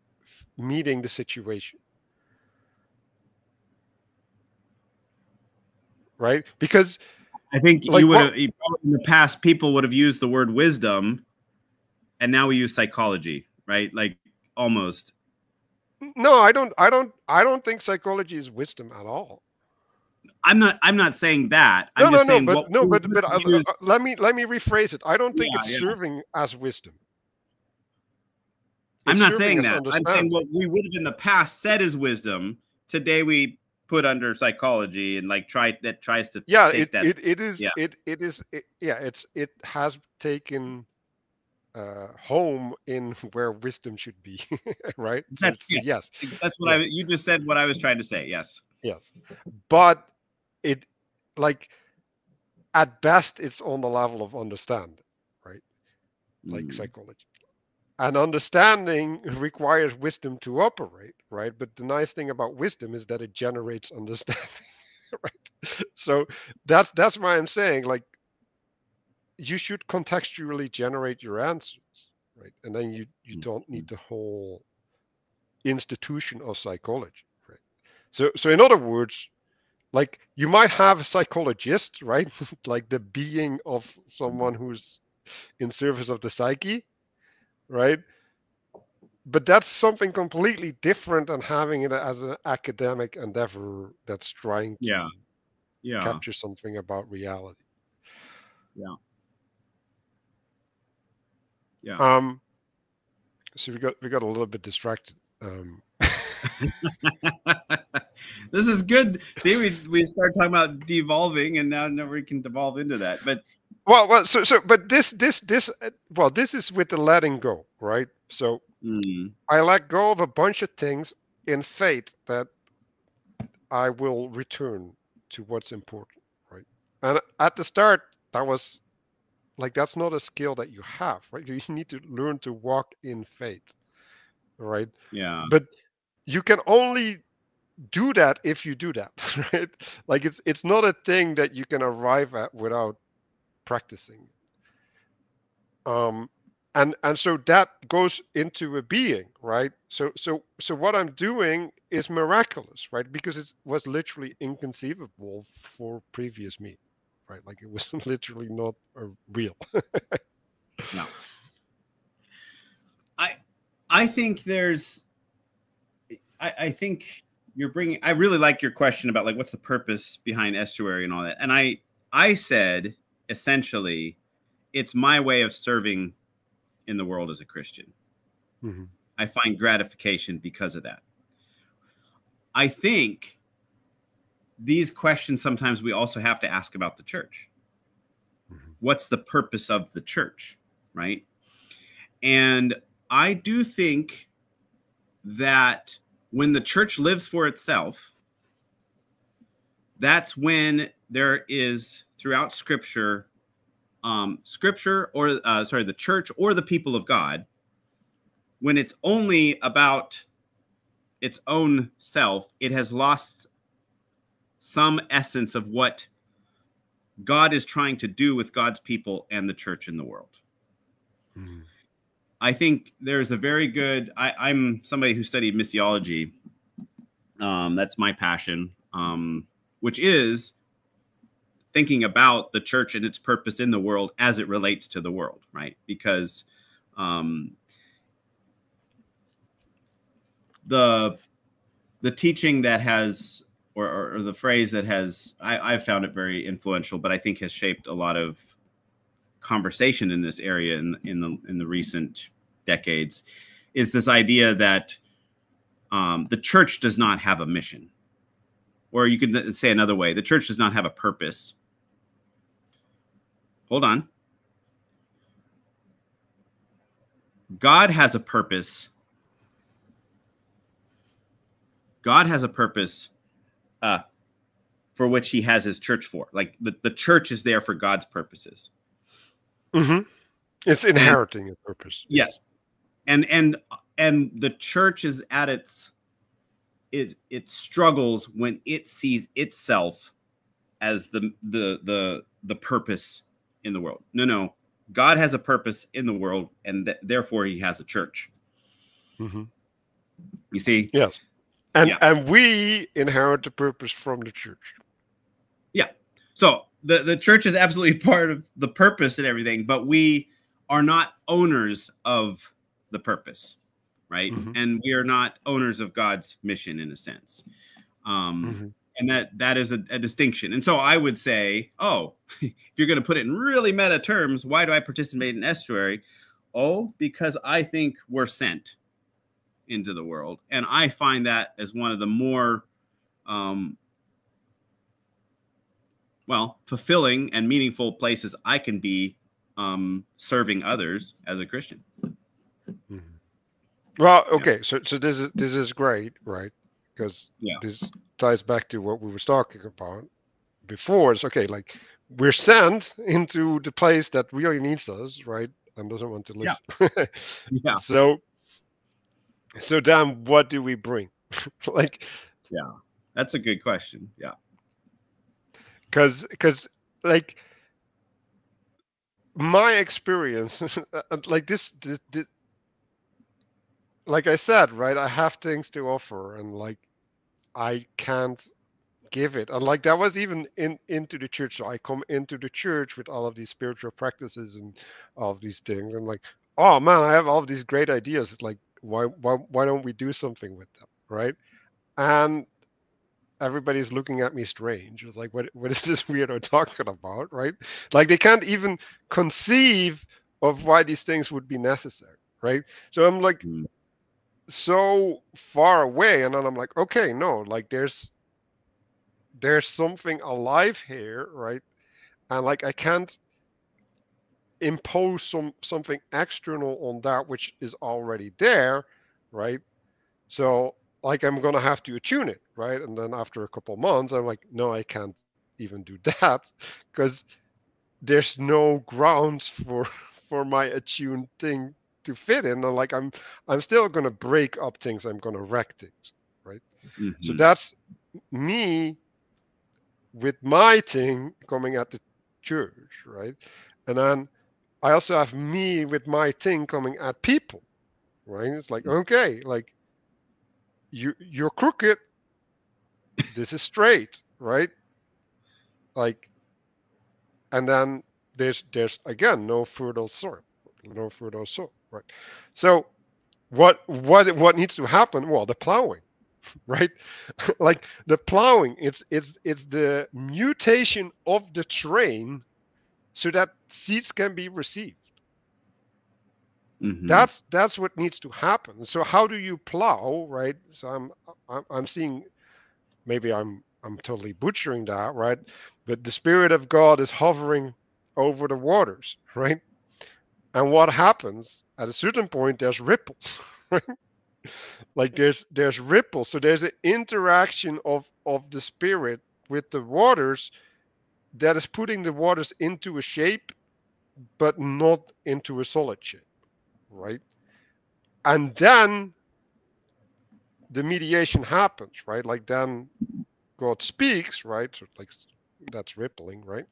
meeting the situation, right? Because I think like you would what? have, in the past, people would have used the word wisdom, and now we use psychology, right? Like, almost. No, I don't think psychology is wisdom at all. I'm not saying that. No, I'm no, just no. saying But what no, we but would but use. let me rephrase it. I don't think Yeah, it's yeah. serving as wisdom. I'm It's not serving saying as that. I'm saying understanding. what we would have in the past said is wisdom. Today we put under psychology, and like tries to Yeah, take it that. it it is Yeah, it is yeah, it has taken home in where wisdom should be, right? So that's, it's a yes. yes, That's what yes, you just said. What I was trying to say. Yes. yes. But it like at best it's on the level of understanding, right? Like Mm, psychology. And understanding requires wisdom to operate, right? But the nice thing about wisdom is that it generates understanding, right? So that's why I'm saying like you should contextually generate your answers, right? And then you mm, don't need mm. the whole institution of psychology. So in other words, like you might have a psychologist, right? Like the being of someone who's in service of the psyche, right? But that's something completely different than having it as an academic endeavor that's trying Yeah. to Yeah. capture something about reality. Yeah. Yeah. Um, so we got a little bit distracted. This is good. See, we start talking about devolving, and now we can devolve into that. But But well, this is with the letting go, right? So mm, I let go of a bunch of things in faith that I will return to what's important, right? And at the start, that was like that's not a skill that you have, right? You need to learn to walk in faith, right? yeah, But you can only do that if you do that, right? Like it's not a thing that you can arrive at without practicing. Um, and so that goes into a being, right? So what I'm doing is miraculous, right? Because it was literally inconceivable for previous me, right? Like it was literally not real. yeah. I I think there's I think you're bringing. I really like your question about like what's the purpose behind estuary and all that. And I said essentially, it's my way of serving in the world as a Christian. Hmm. I find gratification because of that. I think these questions sometimes we also have to ask about the church. Hmm. What's the purpose of the church, right? And I do think that when the church lives for itself, that's when there is throughout Scripture, Scripture or sorry, the church or the people of God, when it's only about its own self, it has lost some essence of what God is trying to do with God's people and the church in the world. Hmm. I think there's a very good. I'm somebody who studied missiology. That's my passion, which is thinking about the church and its purpose in the world as it relates to the world, right? Because um, the the teaching that has or the phrase that has I've found it very influential, but I think has shaped a lot of conversation in this area in the recent decades is this idea that the church does not have a mission, or you could say another way: the church does not have a purpose. Hold on. God has a purpose. God has a purpose uh, for which He has His church for. Like the church is there for God's purposes. Hmm. It's And inheriting a purpose. Yeah. yes, and the church is at it struggles when it sees itself as the purpose in the world. No, God has a purpose in the world, and therefore He has a church. Hmm. You see? Yes. And Yeah, and we inherit the purpose from the church. yeah. So the church is absolutely part of the purpose and everything, but we are not owners of the purpose, right? Hmm. And we are not owners of God's mission in a sense. Um, Hmm. and that is a distinction. And so I would say, oh, if you're going to put it in really meta terms, why do I participate in estuary? Oh, because I think we're sent into the world, and I find that as one of the more um, fulfilling and meaningful places I can be serving others as a Christian. Hmm. Well, Yeah, okay, so this is great, right? Because yeah, this ties back to what we were talking about before. It's okay, like we're sent into the place that really needs us, right? And doesn't want to yeah, listen. yeah, so so then what do we bring? Like yeah. That's a good question. Yeah, because like my experience like this like I said, right? I have things to offer and like I can't give it. And like that was even into the church. So I come into the church with all of these spiritual practices and all of these things. I'm like, oh man, I have all of these great ideas. It's like, why don't we do something with them, right? And everybody's looking at me strange. It's like, what is this weirdo talking about, right? Like they can't even conceive of why these things would be necessary, right? So I'm like Mm. so far away, and then I'm like, okay, no, like there's something alive here, right? And like I can't impose something external on that which is already there, right? So like I'm gonna have to attune it, right? And then after a couple of months, I'm like, no, I can't even do that because there's no grounds for for my attuned thing to fit in. And like I'm still gonna break up things, I'm gonna wreck things, right? So Hmm. that's me with my thing coming at the church, right? And then I also have me with my thing coming at people, right? It's like, okay, like you're crooked, this is straight, right? Like, and then there's again no fertile soil, no fertile soil, right? So what needs to happen? Well, the plowing, right? Like the plowing, it's the mutation of the terrain so that seeds can be received. Hmm. That's what needs to happen. So how do you plow, right? So I'm seeing, maybe I'm totally butchering that, right? But the Spirit of God is hovering over the waters, right? And what happens at a certain point? There's ripples, right? Like there's ripples. So there's an interaction of the Spirit with the waters that is putting the waters into a shape, but not into a solid shape, right? And then the mediation happens, right? Like then God speaks, right? So like that's rippling, right?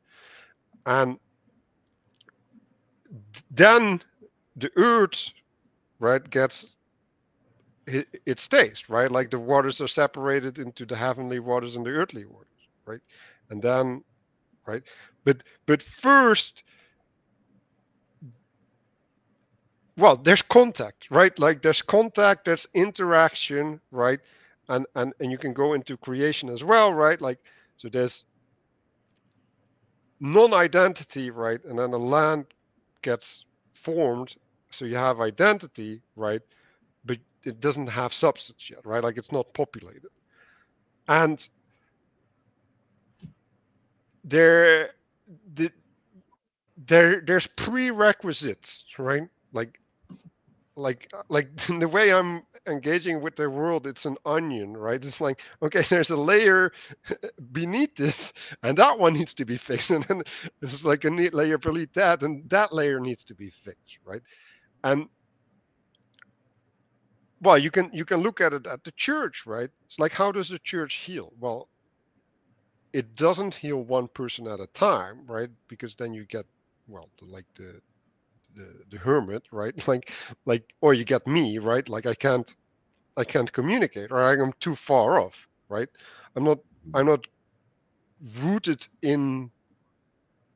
And then the earth, right, gets it stays, right? Like the waters are separated into the heavenly waters and the earthly waters, right? And then, right, but first, well, there's contact, right? Like there's contact, there's interaction, right? And you can go into creation as well, right? Like so there's non-identity, right? And then the land gets formed, so you have identity, right? But it doesn't have substance yet, right? Like it's not populated. And there, the, there's prerequisites, right? Like the way I'm engaging with the world, it's an onion, right? It's like, okay, there's a layer beneath this, and that one needs to be fixed, and then it's like a neat layer beneath that, and that layer needs to be fixed, right? And well, you can look at it at the church, right? It's like, how does the church heal? Well, it doesn't heal one person at a time, right? Because then you get, well, like the hermit, right? Like or you get me, right? Like I can't communicate, or I'm too far off, right? I'm not rooted in,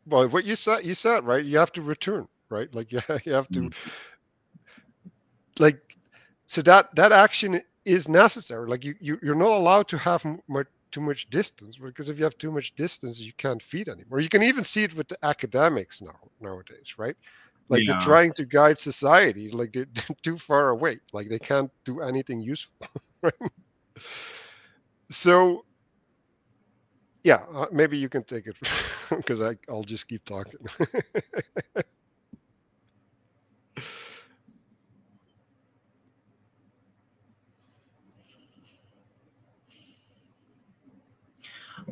well, what you said, right? You have to return, right? Like you have to, like, so that action is necessary. Like you're not allowed to have too much distance, because if you have too much distance, you can't feed anymore. You can even see it with the academics nowadays, right? Like they're Yeah. trying to guide society, like they're too far away, like they can't do anything useful. Right? So yeah, maybe you can take it because I'll just keep talking.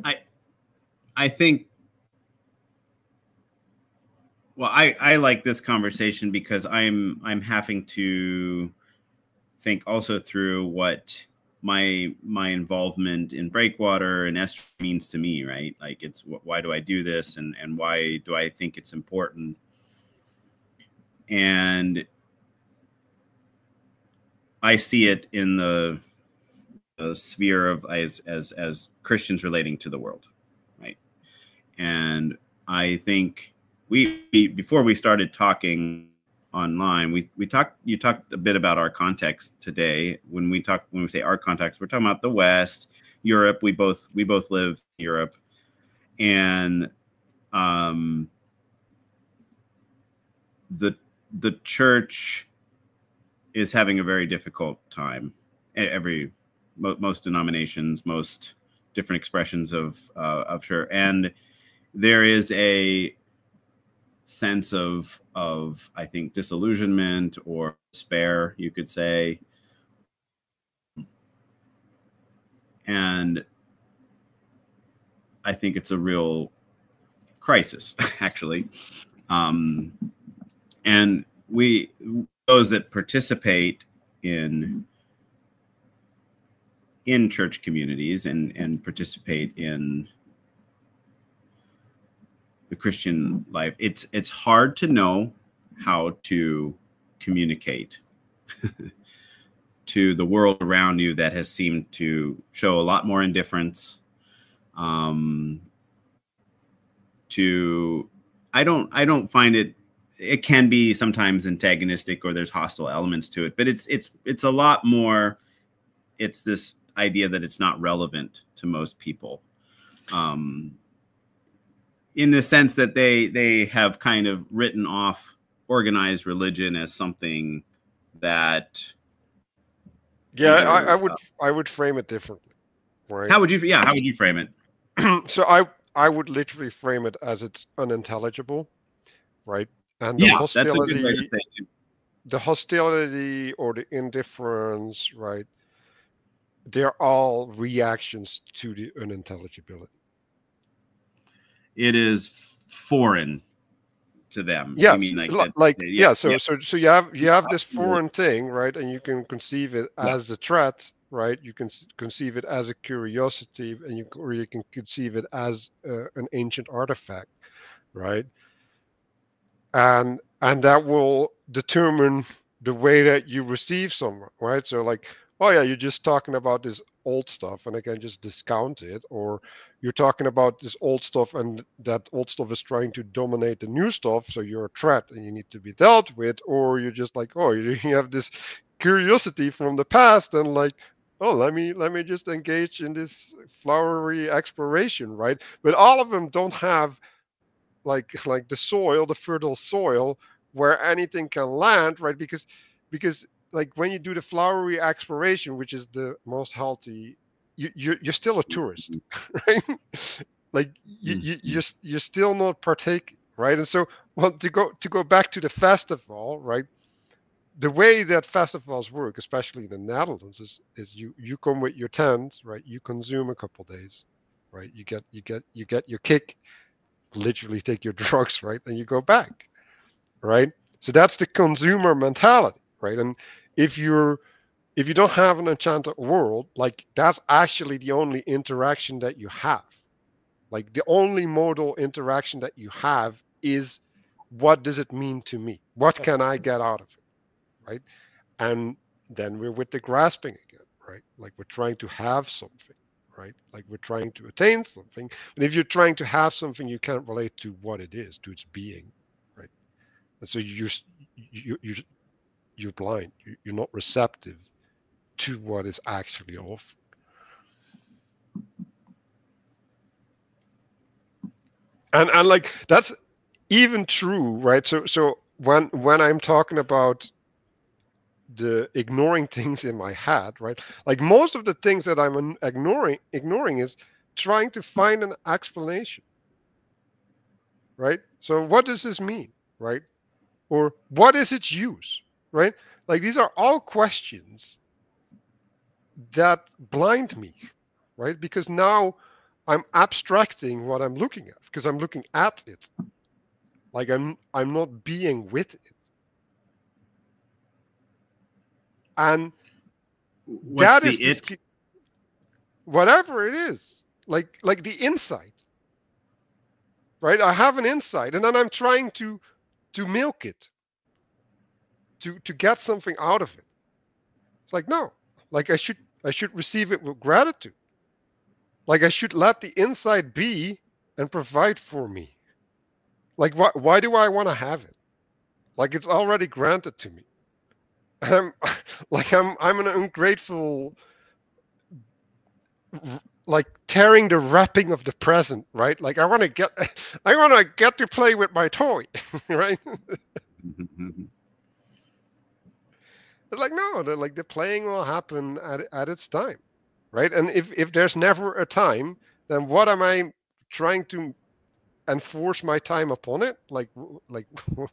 I I think, well, I like this conversation because I'm having to think also through what my involvement in Breakwater and Esther means to me, right? Like it's why do I do this, and why do I think it's important? And I see it in the sphere of as Christians relating to the world, right? And I think before we started talking online, you talked a bit about our context today. When we say our context, we're talking about the West, Europe. We both live in Europe, and the church is having a very difficult time. Most denominations, most different expressions of church, and there is a sense of I think disillusionment or despair, you could say, and I think it's a real crisis, actually. And those that participate in church communities and participate in the Christian life, it's hard to know how to communicate to the world around you that has seemed to show a lot more indifference. I don't find it can be sometimes antagonistic or there's hostile elements to it, but it's a lot more. It's this idea that it's not relevant to most people, in the sense that they have kind of written off organized religion as something that Yeah, I would frame it differently, right? How would you frame it? So I would literally frame it as it's unintelligible, right? And Yeah, that's a good way to say it. the hostility or the indifference, right? They're all reactions to the unintelligibility. It is foreign to them. You Yes, mean like that? yeah. So Yeah. so you have this foreign thing, right? And you can conceive it Yeah. as a threat, right? You can conceive it as a curiosity, and you can conceive it as an ancient artifact, right? And that will determine the way that you receive someone, right? So like, oh yeah, you're just talking about this old stuff and I can just discount it, or you're talking about this old stuff and that old stuff is trying to dominate the new stuff, so you're a threat and you need to be dealt with, or you're just like, oh, you have this curiosity from the past and like, oh, let me just engage in this flowery exploration, right? But all of them don't have like the soil, the fertile soil where anything can land, right? Because like when you do the flowery exploration, which is the most healthy, you're still a tourist, right? Like you're still not partaking, right? And so, well, to go back to the festival, right? The way that festivals work, especially in the Netherlands, is you come with your tent, right? You consume a couple days, right? You get your kick, literally take your drugs, right? Then you go back, right? So that's the consumer mentality, right? And if you're if you don't have an enchanted world, like that's actually the only interaction that you have. Like the only modal interaction that you have is what does it mean to me? What can I get out of it, right? And then we're with the grasping again, right? Like we're trying to have something, right? Like we're trying to attain something. But if you're trying to have something, you can't relate to what it is, to its being, right? And so you're blind. You're not receptive to what is actually offered. And like that's even true, right? So when I'm talking about the ignoring things in my head, right? Like most of the things that I'm ignoring is trying to find an explanation, right? So what does this mean, right? Or what is its use, right? Like these are all questions that blind me, right? Because now I'm abstracting what I'm looking at because I'm looking at it. Like I'm not being with it. And What's that is the this it? whatever it is, like the insight, right? I have an insight and then I'm trying to milk it, to get something out of it. It's like no, like I should I should receive it with gratitude. Like I should let the inside be and provide for me. Like why do I want to have it? Like it's already granted to me. I'm like I'm an ungrateful, like tearing the wrapping of the present, right? Like I want to get to play with my toy, right? It's like no, like the playing will happen at its time, right? And if there's never a time, then what am I trying to enforce my time upon it? Like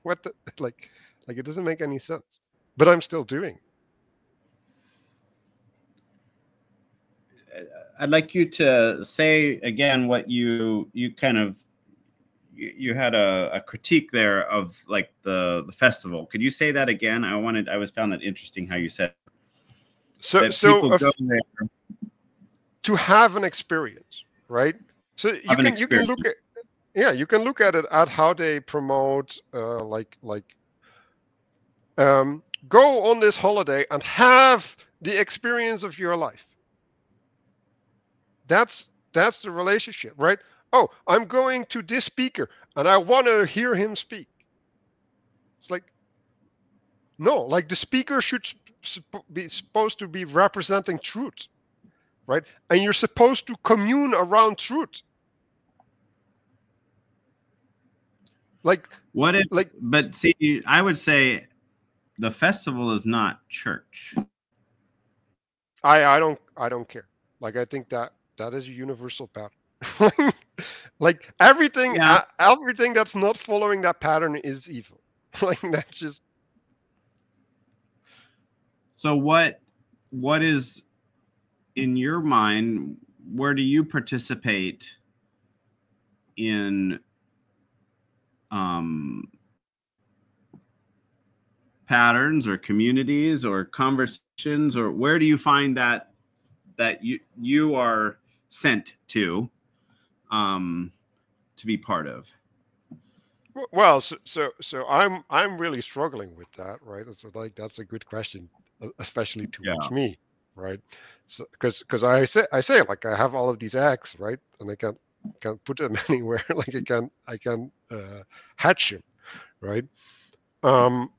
what the, like it doesn't make any sense. But I'm still doing. I'd like you to say again what you kind of you had a critique there of like the festival. Could you say that again? I was found that interesting how you said that people go there to have an experience, right? So have an you can experience. look at, yeah, you can look at it at how they promote go on this holiday and have the experience of your life. That's the relationship, right? Oh, I'm going to this speaker and I want to hear him speak. It's like no, like the speaker should be supposed to be representing truth, right? And you're supposed to commune around truth. Like What if, like but see, I would say the festival is not church. I don't care. Like I think that that is a universal pattern. Like Yeah. everything that's not following that pattern is evil. Like that's just So what is in your mind, where do you participate in um, patterns or communities or conversations, or where do you find that you are sent to be part of? well, so I'm really struggling with that, right? So like that's a good question, especially towards Yeah. me, right? So because I say like I have all of these eggs, right? And I can't put them anywhere. Like I can hatch them, right? Um,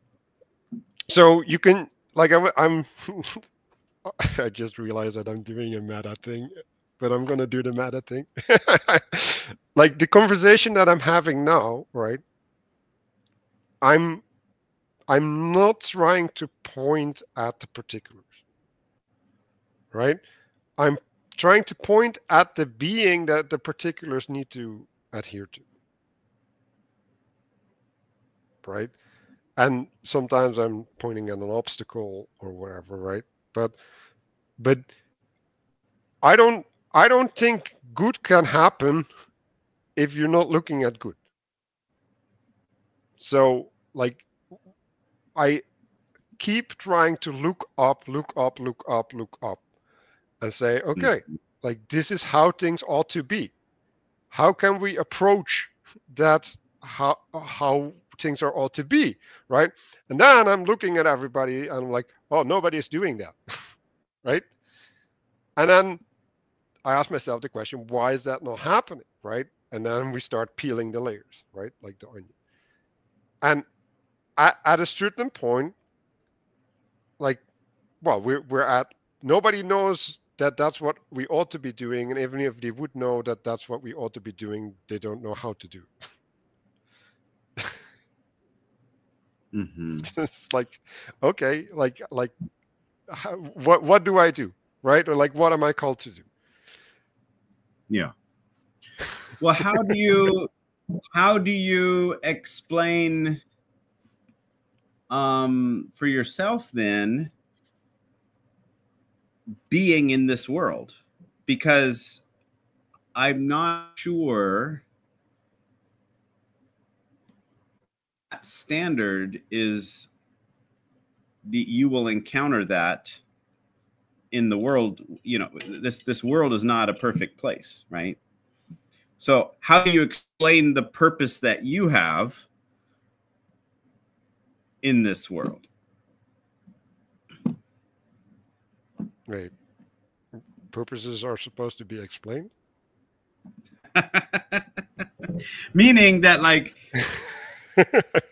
so you can like I'm I just realized that I'm doing a meta thing, but I'm gonna do the meta thing. Like the conversation that I'm having now, right? I'm I'm not trying to point at the particulars, right? I'm trying to point at the being that the particulars need to adhere to, right? And sometimes I'm pointing at an obstacle or whatever, right? But but I don't think good can happen if you're not looking at good. So like I keep trying to look up, look up, look up, look up, and say, okay, Mhm. like this is how things ought to be. How can we approach that? How things are ought to be, right? And then I'm looking at everybody and I'm like, oh, nobody's doing that, right? And then I ask myself the question, why is that not happening, right? And then we start peeling the layers, right, like the onion. And at a certain point, like well we're at nobody knows that that's what we ought to be doing, and even if they would know that that's what we ought to be doing, they don't know how to do Mhm. it. It's like okay, what do I do, right? Or like what am I called to do? Yeah. Well, how do you explain for yourself then being in this world? Because I'm not sure that standard is you will encounter that in the world. You know, this world is not a perfect place, right? So how do you explain the purpose that you have in this world? Right. purposes are supposed to be explained. Meaning that, like,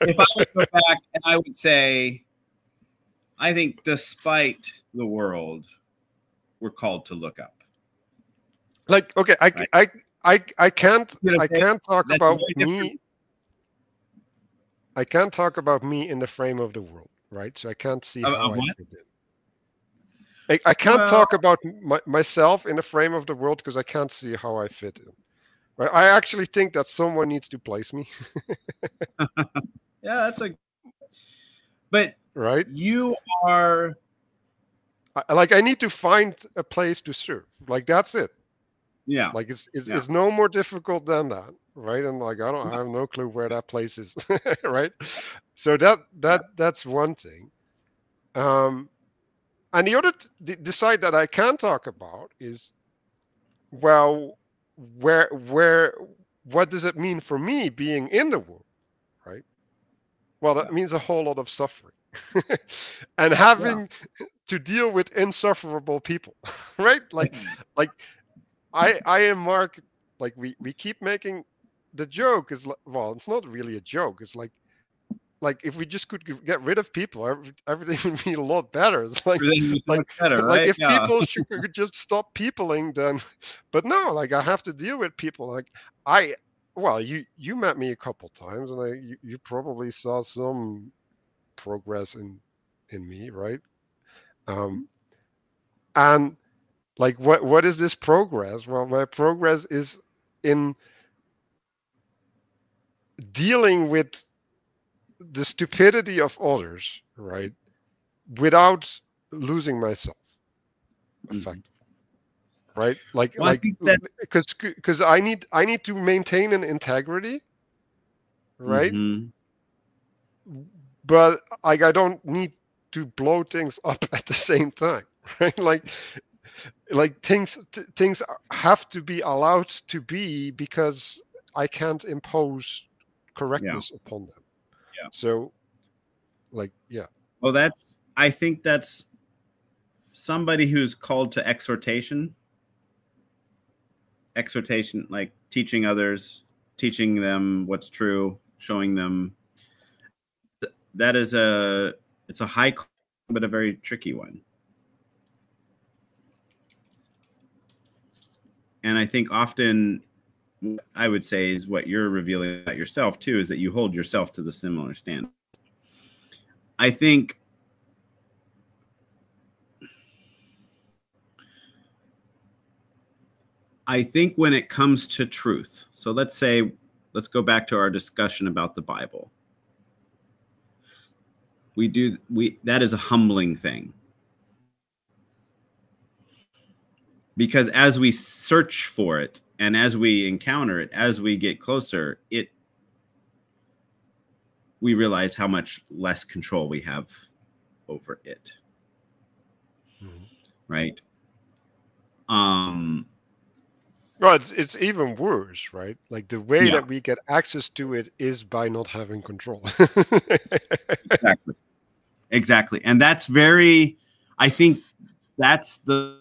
if I would go back and I would say, I think despite the world, we're called to look up. Like, okay, Right? I can't Okay? talk That's about very different. me. I can't talk about me in the frame of the world, right? So I can't see how Of I what? fit in. I can't Well, talk about myself in the frame of the world because I can't see how I fit in. Right? I actually think that someone needs to place me. yeah, that's a. But Right? you are. Like I need to find a place to serve. Like that's it. Yeah. Like Yeah. it's no more difficult than that, right? And like I have no clue where that place is, right? So that's one thing. Um, and the other the side that I can talk about is, well, where what does it mean for me being in the world, right? Well, that Yeah. means a whole lot of suffering, and Yeah. having to deal with insufferable people, right? Like I and Mark, like we keep making the joke is well, it's not really a joke. It's like if we just could get rid of people, everything would be a lot better. It's Everything was so like much better, like right? if Yeah. people could just stop peopling, then. But no, like I have to deal with people. Like I, well, you met me a couple times, and you probably saw some progress in me, right? Um, and like what is this progress? Well, my progress is in dealing with the stupidity of others, right? Without losing myself, Mhm. effectively, right? Well, I think that's. Because I need to maintain an integrity, right? Hmm. But like I don't need to blow things up at the same time, right? Like things have to be allowed to be because I can't impose Yeah. correctness upon them. Yeah. So like yeah. Well, that's. I think that's somebody who's called to exhortation. Exhortation, like teaching others, teaching them what's true, showing them. That is a. It's a high, but a very tricky one. And I think often, I would say, is what you're revealing about yourself too, is that you hold yourself to the similar standard. I think when it comes to truth, so let's go back to our discussion about the Bible. That is a humbling thing, because as we search for it and as we encounter it, as we get closer, we realize how much less control we have over it. Mm-hmm. Right? Well, it's even worse, right? Like the way Yeah, that we get access to it is by not having control. exactly. Exactly. And that's very, I think that's the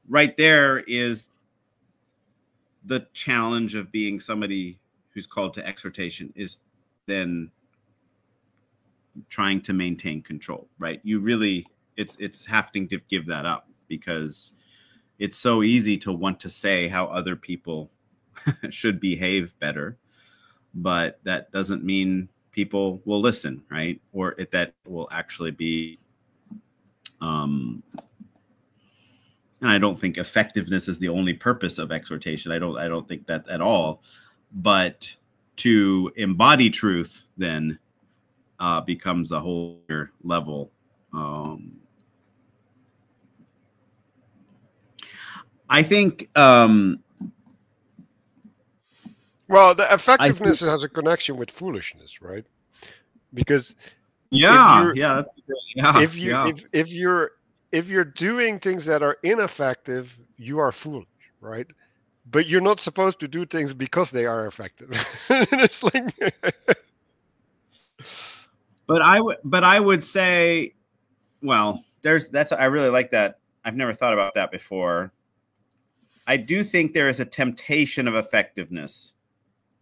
right there is the challenge of being somebody who's called to exhortation, is then trying to maintain control, right? You really, it's having to give that up, because it's so easy to want to say how other people should behave better, but that doesn't mean people will listen, right? Or that will actually be, and I don't think effectiveness is the only purpose of exhortation. I don't think that at all. But to embody truth then becomes a whole other level. I think. Well, the effectiveness has a connection with foolishness, right? Because if Yeah, you're yeah, that's yeah, yeah. if you're doing things that are ineffective, you are foolish, right? But you're not supposed to do things because they are effective. It's like But I would say, well, that's I really like that I've never thought about that before. I do think there is a temptation of effectiveness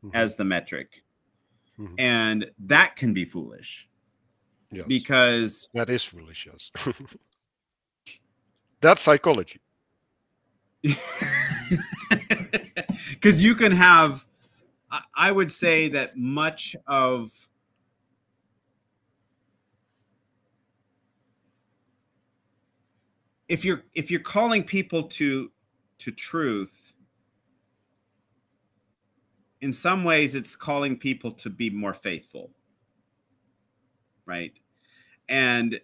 Mm-hmm. as the metric. Mm-hmm. And that can be foolish Yes, because that is foolish. Yes, that's psychology. because you can have, I would say that much of if you're calling people to truth, in some ways it's calling people to be more faithful, right? And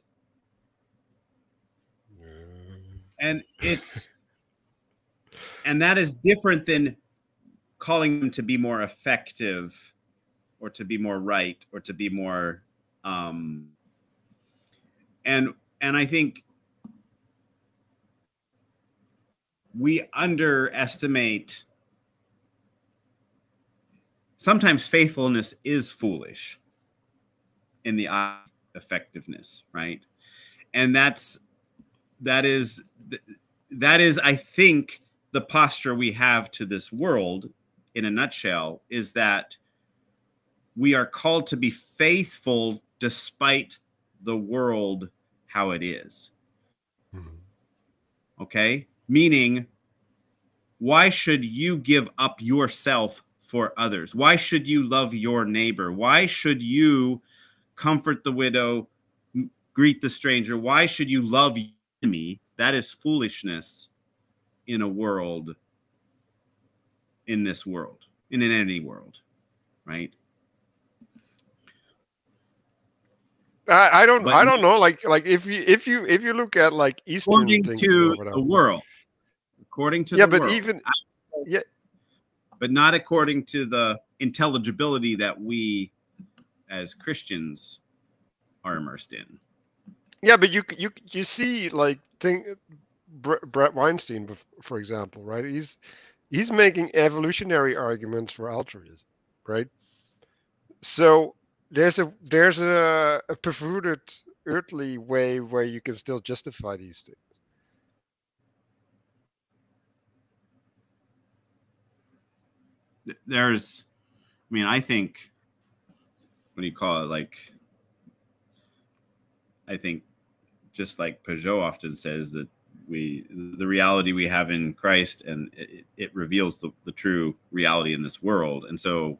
and it's and that is different than calling them to be more effective or to be more right or to be more um and and I think we underestimate, sometimes faithfulness is foolish in the eye of effectiveness, right? And that is that is, I think, the posture we have to this world in a nutshell, is that we are called to be faithful despite the world how it is. Mm-hmm. Okay? Meaning, why should you give up yourself for others? Why should you love your neighbor? Why should you comfort the widow, greet the stranger? Why should you love me? That is foolishness in a world, in this world, and in any world, right? But I don't know. Like if you look at like Eastern according thinking or to the whatever. world, according to Yeah, the but world, even yeah, but not according to the intelligibility that we as Christians are immersed in. yeah, but you see like think Brett Weinstein, for example, right? He's making evolutionary arguments for altruism, right? So there's a perverted earthly way where you can still justify these things. There's, I mean, I think, what do you call it? Like, I think, just like Peugeot often says, that the reality we have in Christ, and it reveals the true reality in this world. And so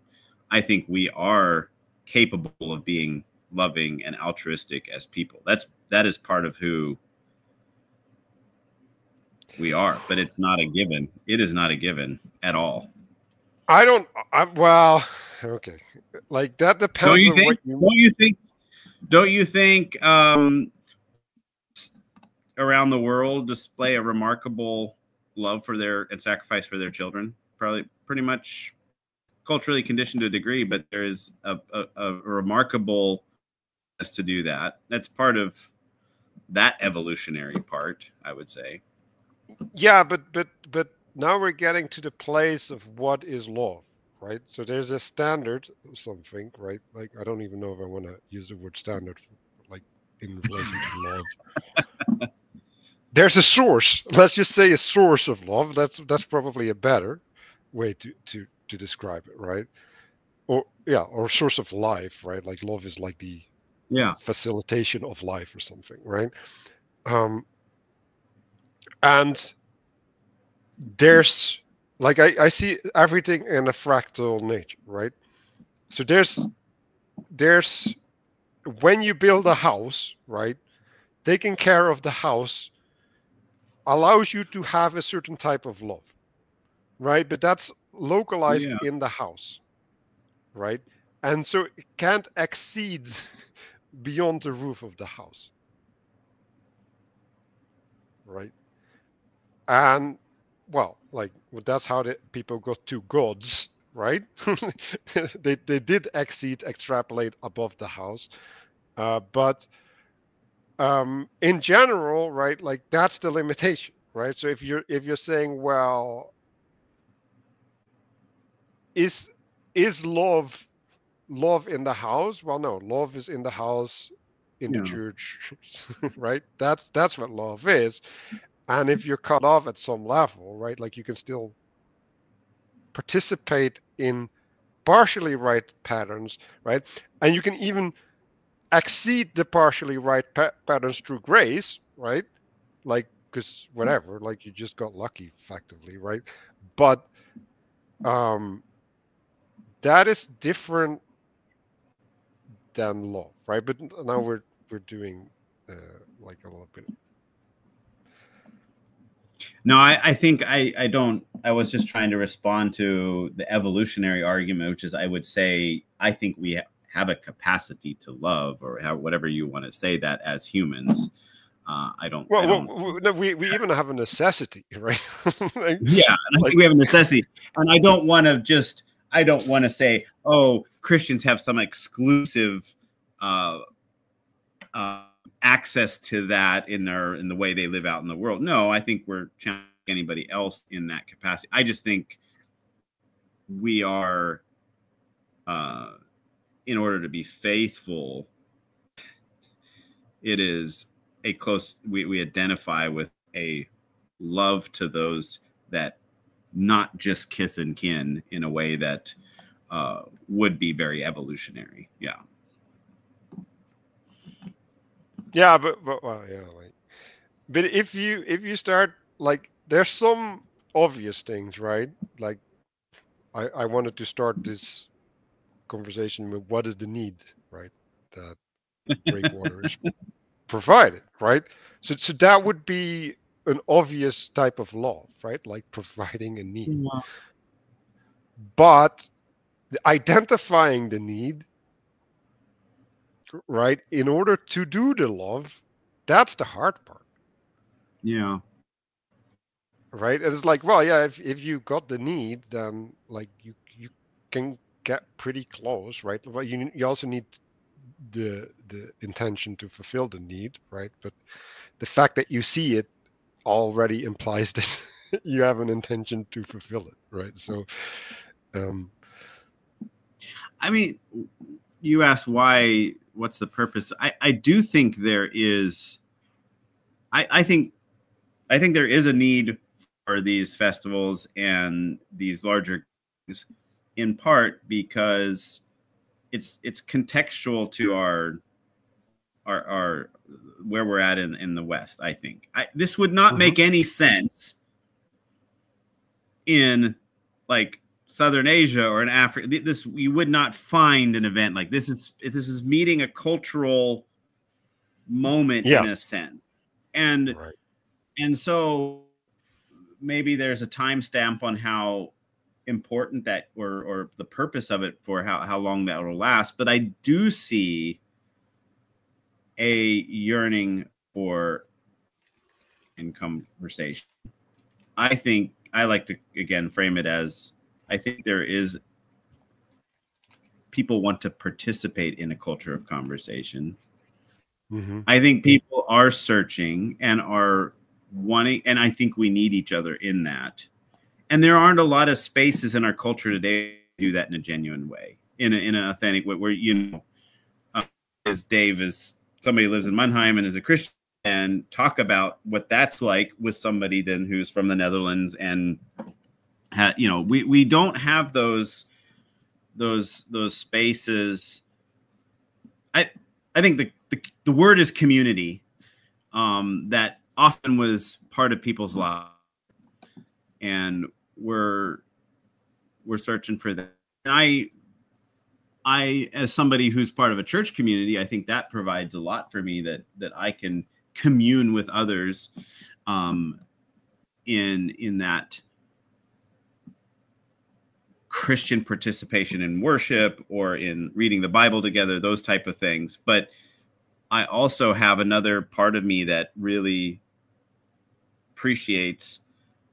I think we are capable of being loving and altruistic as people. That is part of who we are, but it's not a given. It is not a given at all. I don't. Well, okay. Like that Don't depends you on what think? you. Don't you think around the world display a remarkable love for their and sacrifice for their children? Probably pretty much culturally conditioned to a degree, but there is a remarkable willingness to do that. That's part of that evolutionary part, I would say. Yeah, but now we're getting to the place of what is love, right? So there's a standard of something, right? Like I don't even know if I want to use the word standard, like in relation to love. There's a source. Let's just say a source of love. That's probably a better way to describe it, right? Or yeah, or source of life, right? Like love is like the Yeah. facilitation of life or something, right? Um, and there's like I see everything in a fractal nature, right? So there's when you build a house, right? Taking care of the house allows you to have a certain type of love, right? But that's localized Yeah. in the house, right? And so it can't exceed beyond the roof of the house, right? And well, like well, that's how the people got to gods, right? They did exceed, extrapolate above the house, but in general, right? Like that's the limitation, right? So if you're saying, well, is is love in the house? Well, no, love is in the house, in the Yeah. church, right? That's what love is. And if you're cut off at some level, right, like you can still participate in partially right patterns, right? And you can even exceed the partially right patterns through grace, right? Like, because whatever, like you just got lucky effectively, right? But um, that is different than love, right? But now we're doing like a little bit. No, I think I don't. I was just trying to respond to the evolutionary argument, which is I would say I think we have a capacity to love, or whatever you want to say that as humans. I don't. I don't. Well, no, we even have a necessity, right? like, Yeah, and I think we have a necessity, and I don't want to just. I don't want to say, oh, Christians have some exclusive uh, uh, access to that in the way they live out in the world. No, I think we're challenging anybody else in that capacity. I just think we are, in order to be faithful, it is a close. We identify with a love to those that not just kith and kin in a way that would be very evolutionary. Yeah. Yeah, but well, yeah, like, but if you start like, there's some obvious things, right? Like, I wanted to start this conversation with what is the need, right? That Breakwater is provided, right? So that would be an obvious type of love, right? Like providing a need. Yeah. But identifying the need, right, in order to do the love, that's the hard part, Yeah. right? And it's like, well, yeah, if you got the need, then like you can get pretty close, right? Well, you also need the intention to fulfill the need, right? But the fact that you see it already implies that you have an intention to fulfill it, right? So, um, I mean, you asked why, what's the purpose? I do think there is, I think there is a need for these festivals and these larger things, in part because it's contextual to our where we're at in the West. I think this would not make any sense in like Southern Asia or in Africa. This, you would not find an event like this. This is meeting a cultural moment in yes, a sense, and right. so maybe there's a timestamp on how important that, or the purpose of it for how long that will last. But I do see a yearning for in conversation. I think I like to again frame it as, I think there is, people want to participate in a culture of conversation. Mm-hmm. I think people are searching and are wanting, and I think we need each other in that. And there aren't a lot of spaces in our culture today to do that in a genuine way, in an authentic way, where, you know, as Dave is somebody who lives in Mannheim and is a Christian, and talk about what that's like with somebody then who's from the Netherlands, and you know, we don't have those spaces. I think the word is community, that often was part of people's lives, and we're searching for that. And I, as somebody who's part of a church community, I think that provides a lot for me, that I can commune with others, in that Christian participation in worship or in reading the Bible together, those type of things. But I also have another part of me that really appreciates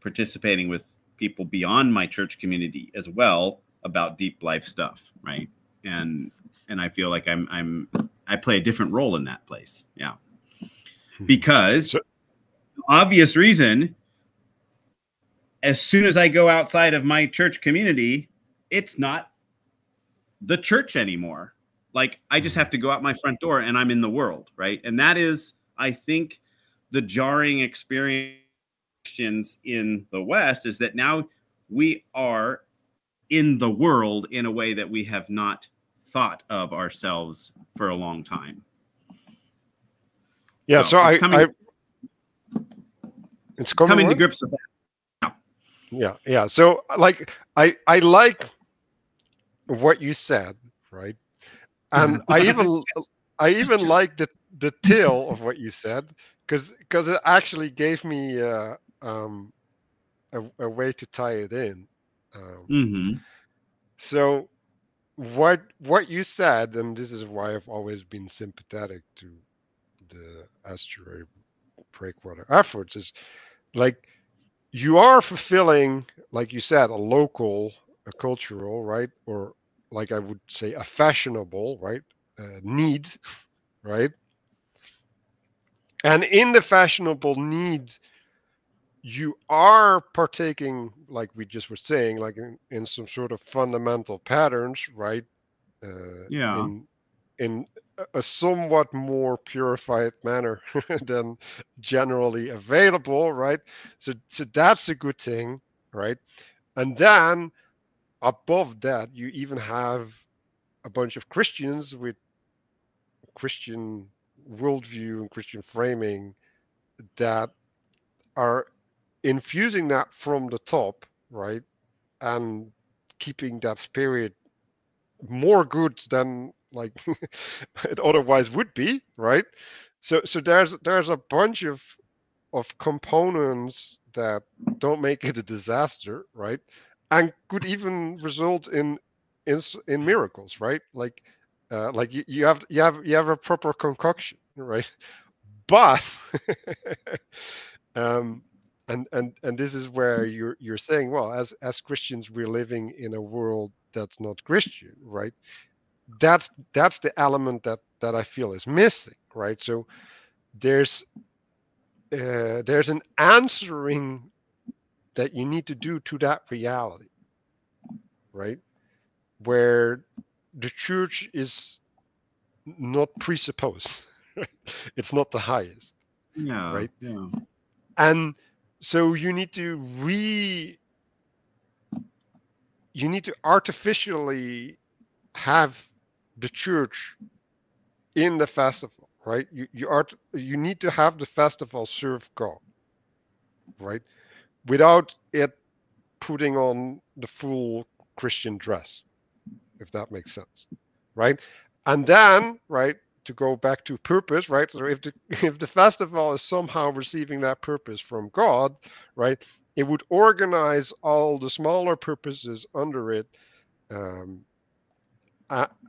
participating with people beyond my church community as well about deep life stuff, right? And I feel like I play a different role in that place. Yeah. Because obvious reason, as soon as I go outside of my church community, it's not the church anymore. Like, I just have to go out my front door and I'm in the world, right? And that is, I think, the jarring experience Christians in the West is that now we are in the world in a way that we have not thought of ourselves for a long time. Yeah. So it's it's coming coming to what? grips with that now. Yeah. Yeah. So like I like what you said, right? And I even like the tail of what you said because it actually gave me um, a way to tie it in. Um, Mm-hmm. so what you said, and this is why I've always been sympathetic to the estuary breakwater efforts, is like you are fulfilling, like you said, a local, a cultural, right, or like I would say, a fashionable, right, need, right, and in the fashionable needs you are partaking, like we just were saying, like in some sort of fundamental patterns, right, Yeah. in a somewhat more purified manner than generally available, right? So that's a good thing, right? And then above that, you even have a bunch of Christians with Christian worldview and Christian framing that are infusing that from the top, right? And keeping that spirit more good than like it otherwise would be, right? So there's a bunch of components that don't make it a disaster, right? And could even result in miracles, right? Like you have a proper concoction, right? But um, and this is where you're saying, well, as Christians, we're living in a world that's not Christian, right? That's the element that I feel is missing, right? So there's there's an answering that you need to do to that reality, right? Where the church is not presupposed, right? It's not the highest, Yeah. right? Yeah. And so you need to artificially have the church in the festival, right? You need to have the festival serve God, right? Without it putting on the full Christian dress, if that makes sense, right? And then, right, to go back to purpose, right? So if the if the festival is somehow receiving that purpose from God, right, it would organize all the smaller purposes under it, um,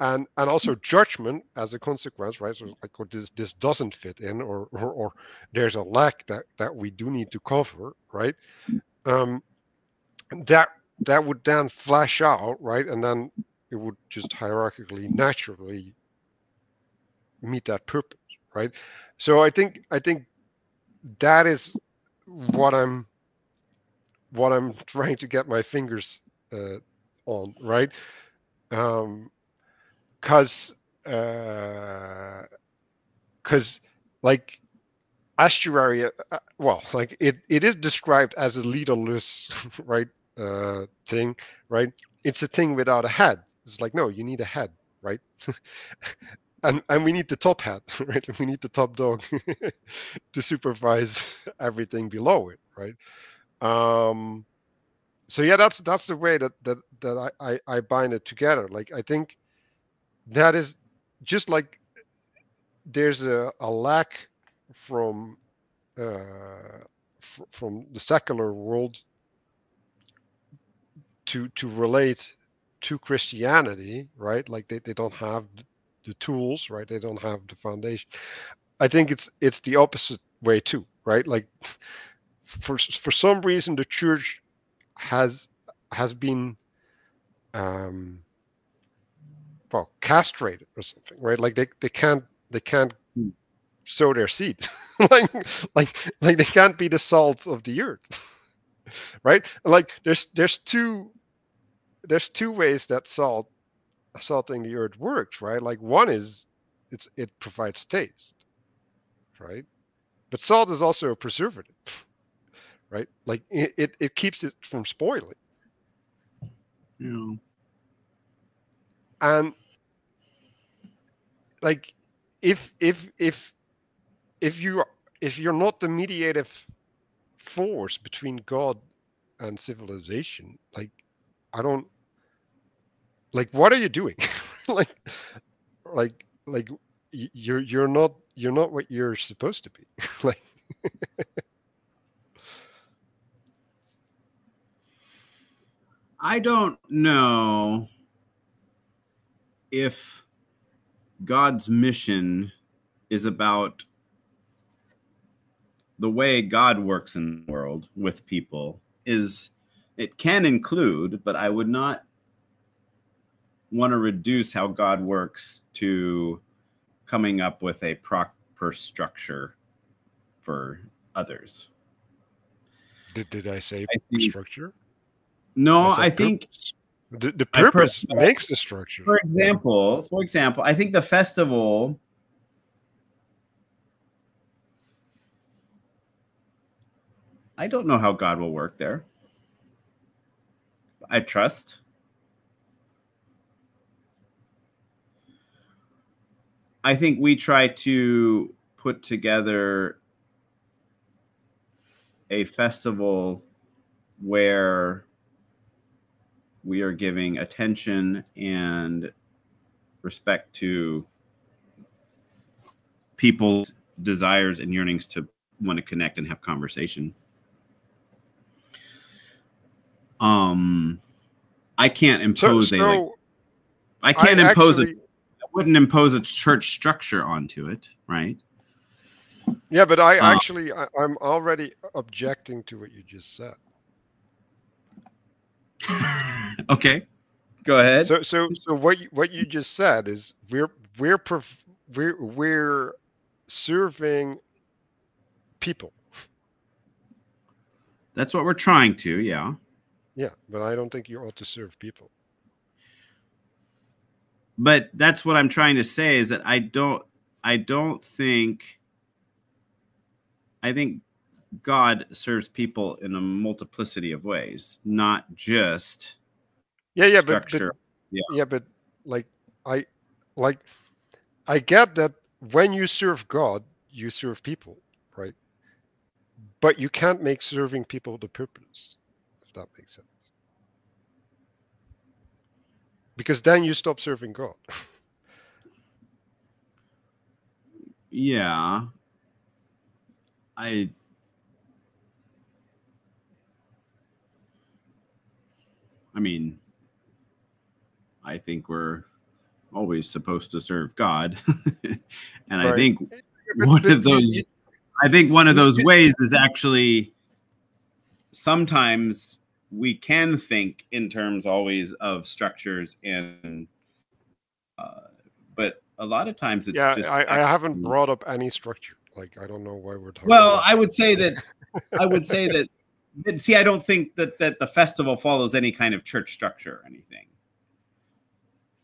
and also judgment as a consequence, right? So like, oh, this doesn't fit in, or there's a lack that we do need to cover, right? Um, that that would then flash out, right, and then it would just hierarchically, naturally meet that purpose, right? So I think that is what I'm trying to get my fingers on, right? Um, cause uh, cause like estuary, well, like it is described as a leaderless, right, thing, right? It's a thing without a head. It's like, no, you need a head, right? And we need the top hat, right? We need the top dog to supervise everything below it, right? Um, so yeah, that's the way that I bind it together. Like I think that is just like there's a lack from from the secular world to relate to Christianity, right? Like they don't have the tools, right? They don't have the foundation. I think it's the opposite way too, right? Like for some reason the church has has been um well castrated or something, right? Like they can't sow their seed. like like they can't be the salt of the earth, right? Like there's two ways that salting the earth works, right? Like one is it provides taste, right? But salt is also a preservative, right? Like it keeps it from spoiling. Yeah. And like if if if if you if you're not the mediative force between God and civilization, like I don't like what are you doing? like like you're not what you're supposed to be. like I don't know if God's mission is about the way God works in the world with people. Is it can include, but I would not want to reduce how God works to coming up with a proper structure for others. did I say I think structure? no, I I said think purpose. The I per purpose makes the structure. for example, I think the festival I don't know how God will work there. I trust. I think we try to put together a festival where we are giving attention and respect to people's desires and yearnings to want to connect and have conversation. Um, I can't impose a like. So I I can't impose a. actually I wouldn't impose a church structure onto it, right? yeah, but I Um, actually I'm already objecting to what you just said. okay, go ahead. So what you just said is we're serving people. That's what we're trying to, yeah. Yeah, but I don't think you ought to serve people. But that's what I'm trying to say is that I don't think I think God serves people in a multiplicity of ways, not just Yeah, but structure. Yeah. yeah, but like I like I get that when you serve God, you serve people, right? But you can't make serving people the purpose, if that makes sense. Because then you stop serving God. Yeah. I I mean, I think we're always supposed to serve God. And I right? think But one of those one of those you ways is actually sometimes we can think in terms always of structures and uh, but a lot of times it's yeah, just I haven't actually brought up any structure. Like I don't know why we're talking well about I would say that structure. see I don't think that the festival follows any kind of church structure or anything,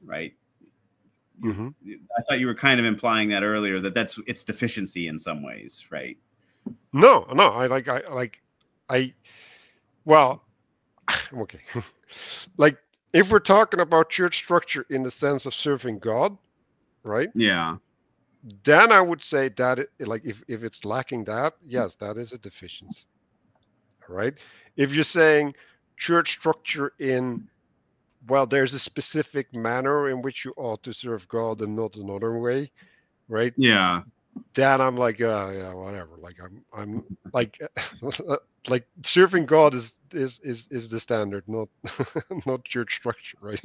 right? hmm I thought you were kind of implying that earlier that that's its deficiency in some ways, right? No, no, I well, okay. like if we're talking about church structure in the sense of serving God, right? Yeah. Then I would say that like if it's lacking that, yes, that is a deficiency. All right. If you're saying church structure in well, there's a specific manner in which you ought to serve God and not another way, right? Yeah. Then I'm like, yeah, whatever. Like I'm like like serving God is the standard, not not church structure, right?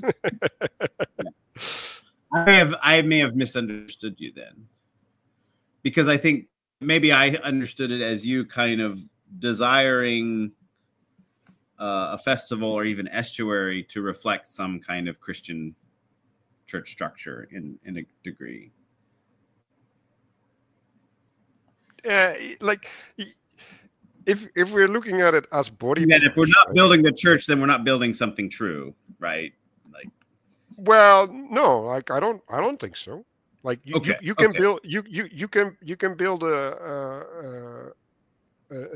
I may have misunderstood you then, because I think maybe I understood it as you kind of desiring a festival or even estuary to reflect some kind of Christian church structure in a degree. Like if we're looking at it as That if we're bodybuilders, not right? building the church, then we're not building something true, right? Like, Well, no, like I don't think so. Like okay, you can okay, build you can build a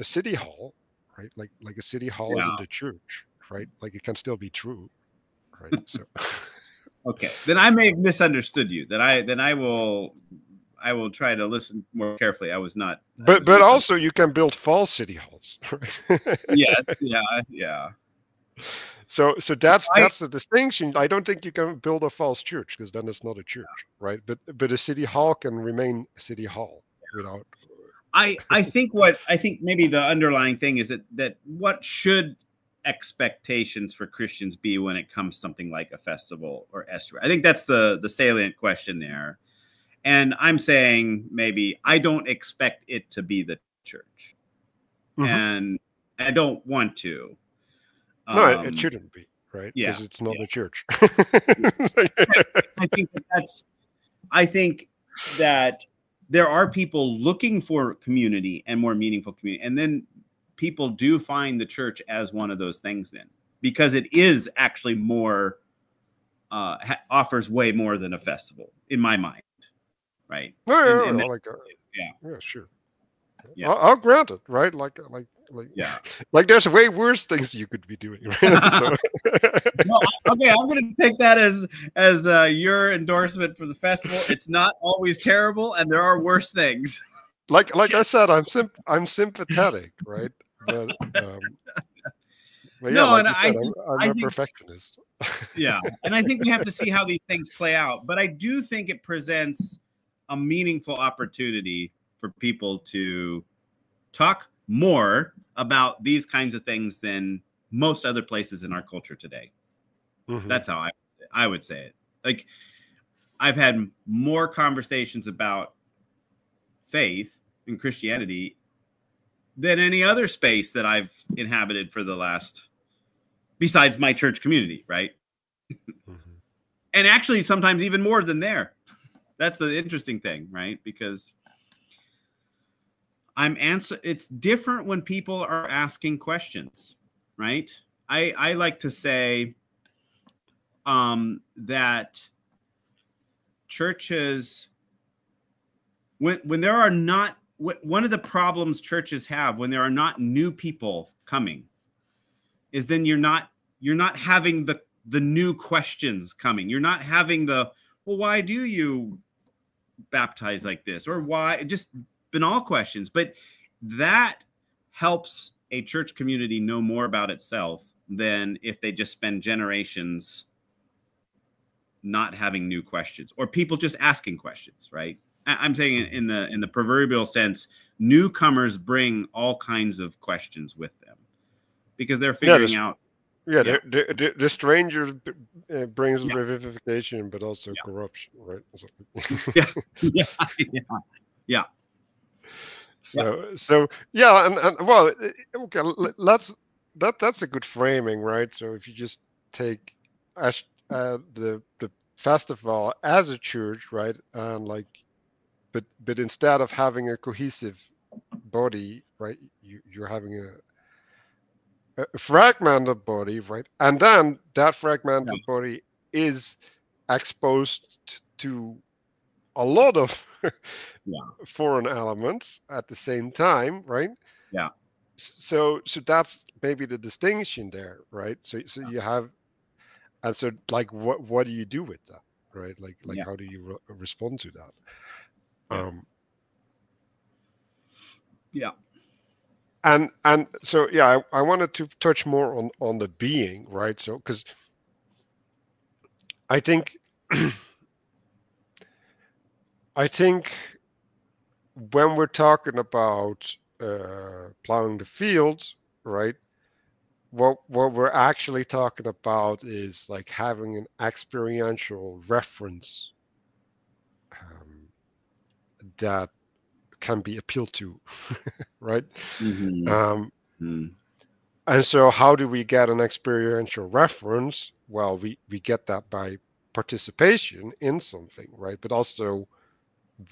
city hall, right? Like a city hall Yeah. isn't a church, right? Like it can still be true, right? So Okay. Then I may have misunderstood you. Then I will try to listen more carefully. I was not. I was but misunderstood. also you can build false city halls, right? Yes. Yeah. Yeah. So I that's the distinction. I don't think you can build a false church because then it's not a church, right? But a city hall can remain a city hall without. I think maybe the underlying thing is that what should expectations for Christians be when it comes to something like a festival or estuary? I think that's the salient question there. And I'm saying maybe I don't expect it to be the church, Mhm. and I don't want to. No, it Um, shouldn't be, right? yeah, Because it's not yeah, a church. yeah. I think that's. I think that there are people looking for community and more meaningful community, and then people do find the church as one of those things. Then, because it is actually more, offers way more than a festival in my mind, right? No, And yeah, yeah, that, like yeah, yeah, sure. yeah, I'll grant it, right? Like yeah. like there's way worse things you could be doing, right? So No, okay, I'm going to take that as your endorsement for the festival. It's not always terrible, and there are worse things. like I said, Yes. I'm sympathetic, right? But yeah, No, like and you said, I'm I a think perfectionist. yeah, and I think we have to see how these things play out. But I do think it presents a meaningful opportunity for people to talk more about these kinds of things than most other places in our culture today. Hmm. That's how I would say it. Like I've had more conversations about faith and Christianity than any other space that I've inhabited for the last, besides my church community, right? Hmm. And actually sometimes even more than there. That's the interesting thing, right? Because it's different when people are asking questions, right? I like to say that churches, when there are not, one of the problems churches have when there are not new people coming is then you're not having the new questions coming. You're not having the, well, why do you baptize like this, or why, just banal questions. But that helps a church community know more about itself than if they just spend generations not having new questions or people just asking questions, right? I'm saying Hmm. in the proverbial sense, newcomers bring all kinds of questions with them because they're Yeah, figuring out. Yeah, the stranger brings yeah, revivification, but also corruption, right? So, yeah, yeah, yeah, yeah, yeah, so yeah, and well, okay, let's that's a good framing, right? So if you just take as the festival as a church, right, and like, but instead of having a cohesive body, right, you're having a fragmented body, right, and then that yeah, fragmented body is exposed to a lot of yeah, foreign elements at the same time, right? yeah, So that's maybe the distinction there, right? So you have, and so like what do you do with that, right? Like yeah, how do you respond to that? yeah, um yeah, and so yeah, I wanted to touch more on the being, right? So because I think I think when we're talking about plowing the fields, right, what we're actually talking about is like having an experiential reference, um, that can be appealed to, right? mm-hmm. Um, Mm-hmm. and so, how do we get an experiential reference? Well, we get that by participation in something, right? But also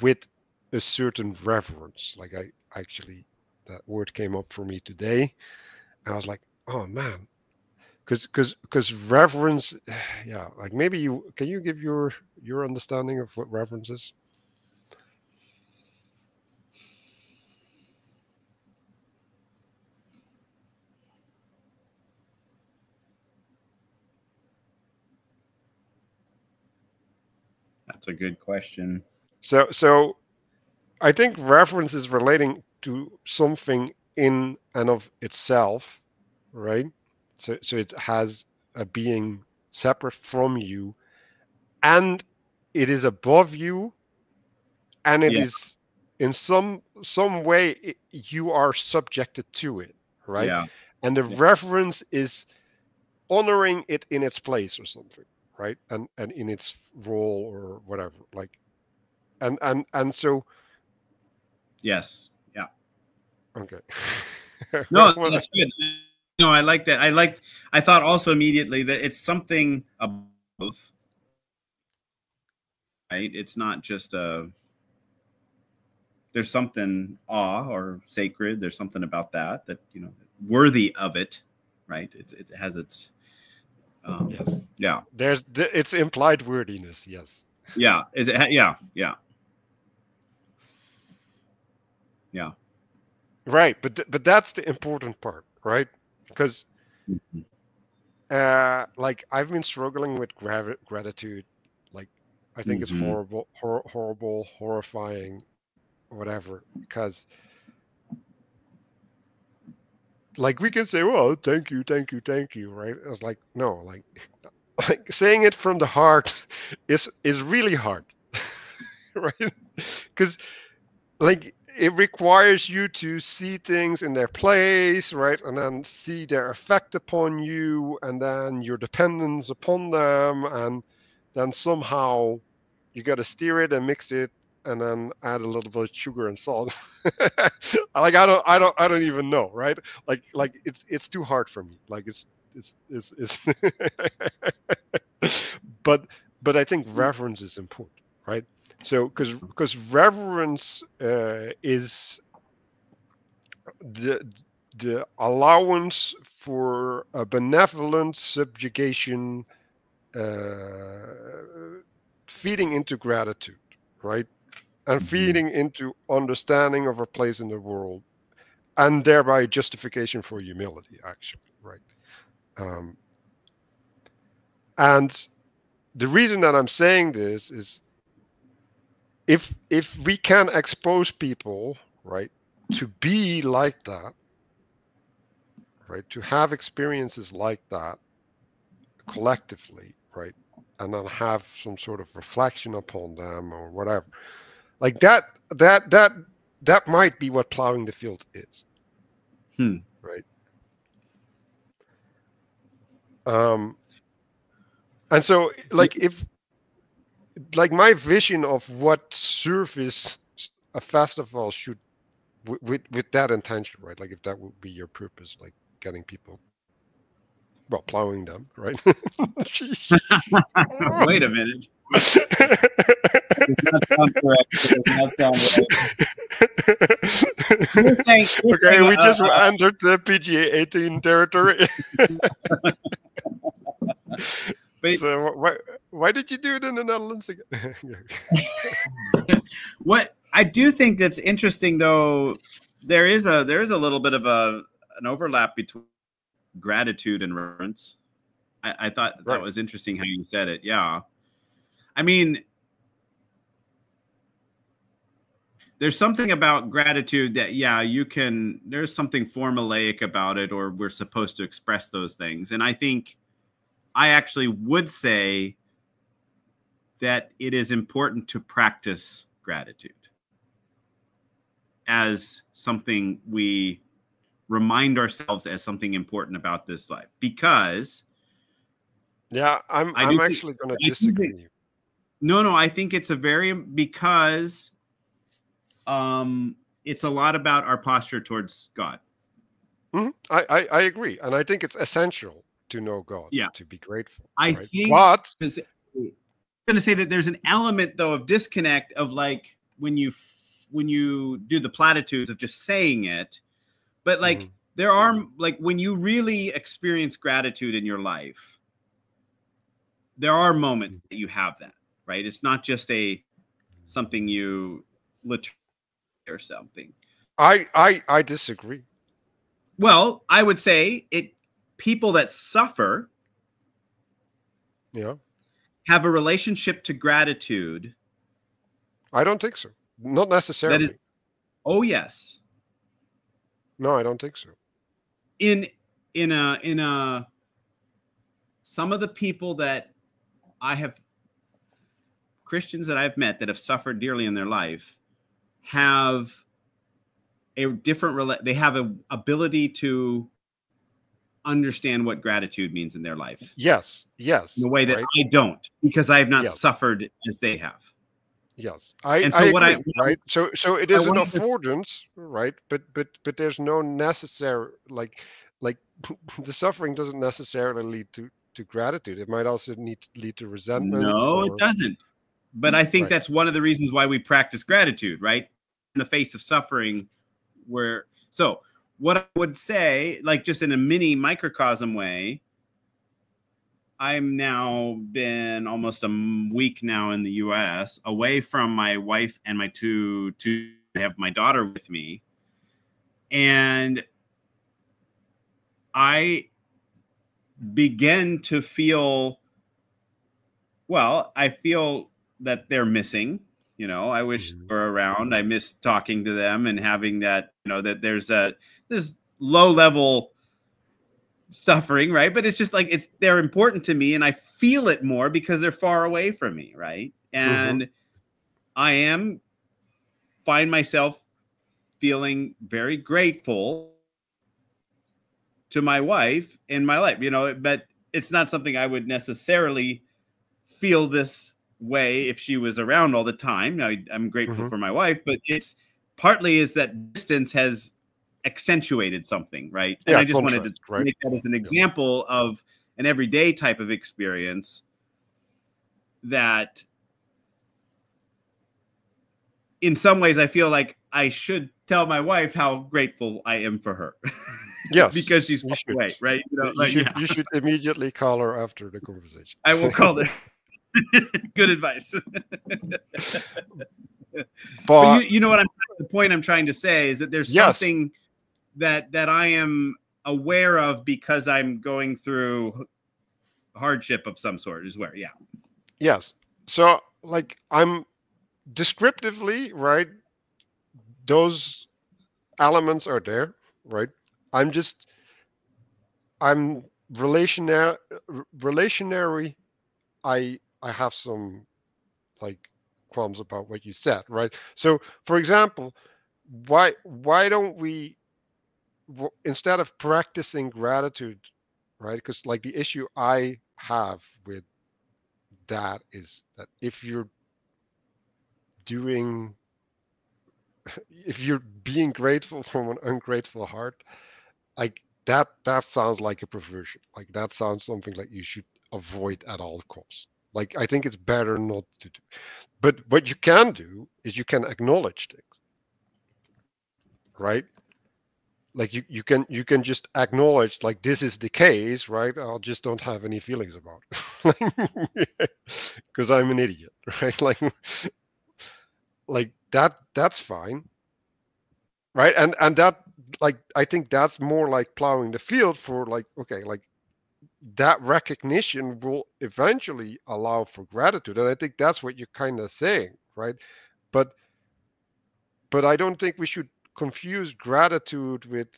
with a certain reverence. Like I actually, that word came up for me today. And I was like, oh man, because reverence, yeah, like maybe you can you give your understanding of what reverence is? That's a good question. So I think reverence is relating to something in and of itself, right? So it has a being separate from you, and it is above you, and it Yeah, is in some way you are subjected to it, right? yeah, And the yeah. reverence is honoring it in its place or something, right? And in its role or whatever, like and so Yes, yeah. okay. No, Well, that's good. No, I like that. I thought also immediately that it's something above, right? It's not just a. There's something awe or sacred. There's something about that worthy of it, right? It has its. yes, Yeah, it's implied worthiness, yes. yeah, yeah, yeah, yeah. Right, but that's the important part, right? Because Mhm. like I've been struggling with gratitude, like I think it's Mhm. horrible, horrible, horrifying, whatever. Because like we can say, well, thank you, thank you, thank you, right? It's like no, like like saying it from the heart is really hard, right? Because like it requires you to see things in their place, right? And then see their effect upon you, and then your dependence upon them, and then somehow you got to steer it and mix it, and then add a little bit of sugar and salt. Like I don't even know, right? Like it's too hard for me. Like it's but but I think reverence is important, right? So because reverence is the the allowance for a benevolent subjugation, feeding into gratitude, right? And Mhm. feeding into understanding of our place in the world, and thereby justification for humility, actually, right? Um, and the reason that I'm saying this is if we can expose people, right, to be like that, right, to have experiences like that collectively, right, and then have some sort of reflection upon them or whatever, like that that that might be what plowing the field is, Hmm. right? um and so Do like if like my vision of what service a festival should with that intention, right? Like if that would be your purpose, like getting people, well, plowing them, right? Wait a minute. Does not sound correct. It does not sound right. You're Okay, saying we just entered the PGA 18 territory. but So why did you do it in the Netherlands again? what I do think that's interesting, though, there is a little bit of an overlap between gratitude and reverence. I thought that Right. was interesting how you said it. Yeah, I mean, there's something about gratitude that, yeah, you can. There's something formulaic about it, or we're supposed to express those things, and I think I actually would say that it is important to practice gratitude as something we remind ourselves as something important about this life, because Yeah, I'm I do I'm think actually gonna I think that, disagree. no, I think it's a very, because it's a lot about our posture towards God. I agree, and I think it's essential to know God, Yeah, to be grateful, I right? think, But because I'm going to say that there's an element, though, of disconnect of, like, when you do the platitudes of just saying it, but like mhm, there are, like, when you really experience gratitude in your life, there are moments that you have that, right? It's not just a something you literally or something. I disagree. Well, I would say it. People that suffer Yeah, have a relationship to gratitude I don't think so. Not that necessarily. is, oh yes, No, I don't think so. in in a some of the people that I have, Christians that I've met that have suffered dearly in their life, have a different they have an ability to understand what gratitude means in their life Yes, in yes, a way that right. I don't, because I have not Yes, suffered as they have. yes. And I so agree, right? So it I is an wanted to affordance, right? But there's no necessary like the suffering doesn't necessarily lead to gratitude. It might also need lead to resentment no, it or doesn't. But I think right. that's one of the reasons why we practice gratitude, right? In the face of suffering, where so what I would say, like just in a mini microcosm way, I'm now been almost a week now in the US, away from my wife and my two I have my daughter with me. And I begin to feel, well, I feel that they're missing. You know, I wish Mhm. they were around. I miss talking to them and having that, you know, that there's this low level suffering, right? But it's just like they're important to me and I feel it more because they're far away from me, right? Mhm. And I find myself feeling very grateful to my wife in my life, you know, but it's not something I would necessarily feel this way if she was around all the time. Now, I'm grateful Mhm. for my wife, but it's partly is that distance has accentuated something, right? And Yeah, I just wanted to contrast, right? make that as an Yeah. example of an everyday type of experience that in some ways I feel like I should tell my wife how grateful I am for her Yes, because she's you far should. away, right? You know, You like, should yeah, you should immediately call her after the conversation. I will call it. Good advice. But But you know what the point I'm trying to say is that there's yes, something that I am aware of because I'm going through hardship of some sort is where, yeah. yes. So like I'm descriptively, right? Those elements are there, right? I'm just I'm relationary. I have some like qualms about what you said, right? So for example, why don't we instead of practicing gratitude, right? Because like the issue I have with that is that doing if you're being grateful from an ungrateful heart, like that sounds like a perversion. Like that sounds something like you should avoid at all costs. Like I think it's better not to do. But what you can do is you can acknowledge things, right? Like you can just acknowledge like this is the case, right? I just don't have any feelings about it because I'm an idiot, right? Like that's fine, right? And that like I think that's more like plowing the field for like okay, like that recognition will eventually allow for gratitude, and I think that's what you're kind of saying, right? But I don't think we should confuse gratitude with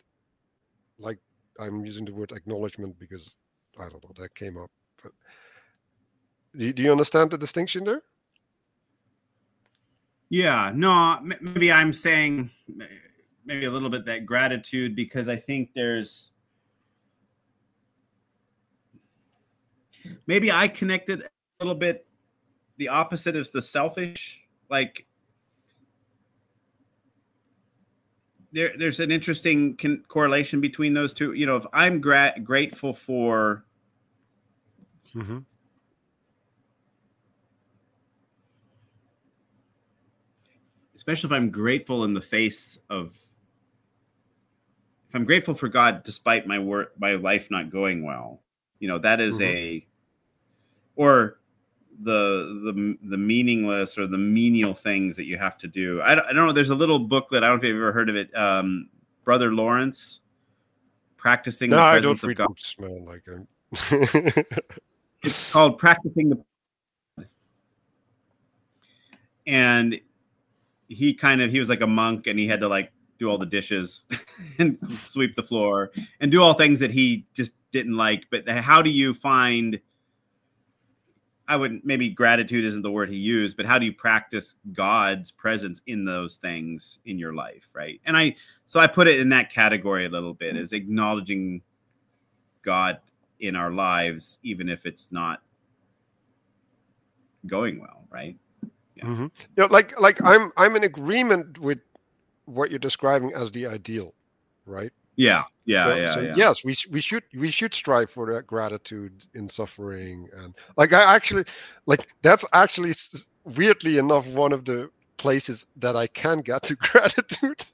like I'm using the word acknowledgement because I don't know that came up. But do you understand the distinction there? Yeah, no, maybe I'm saying maybe a little bit that gratitude because I think there's maybe I connected a little bit the opposite is the selfish. Like there's an interesting correlation between those two. You know, if I'm grateful for, Mm-hmm. especially if I'm grateful in the face of, if I'm grateful for God despite my life not going well, you know, that is Mm-hmm. a, or the meaningless or the menial things that you have to do. I don't know. There's a little booklet. I don't know if you've ever heard of it. Brother Lawrence, Practicing No, the I don't Presence of read God. books, man. Like I'm It's called Practicing the and he was like a monk, and he had to like do all the dishes and sweep the floor and do all things that he just didn't like. But how do you find, I wouldn't, maybe gratitude isn't the word he used, but how do you practice God's presence in those things in your life, right? And so I put it in that category a little bit, as acknowledging God in our lives, even if it's not going well, right? Yeah. Mm-hmm. Yeah, like I'm in agreement with what you're describing as the ideal, right? Yeah. So yes, we should strive for that gratitude in suffering, and like I actually, like that's actually weirdly enough one of the places that I can get to gratitude.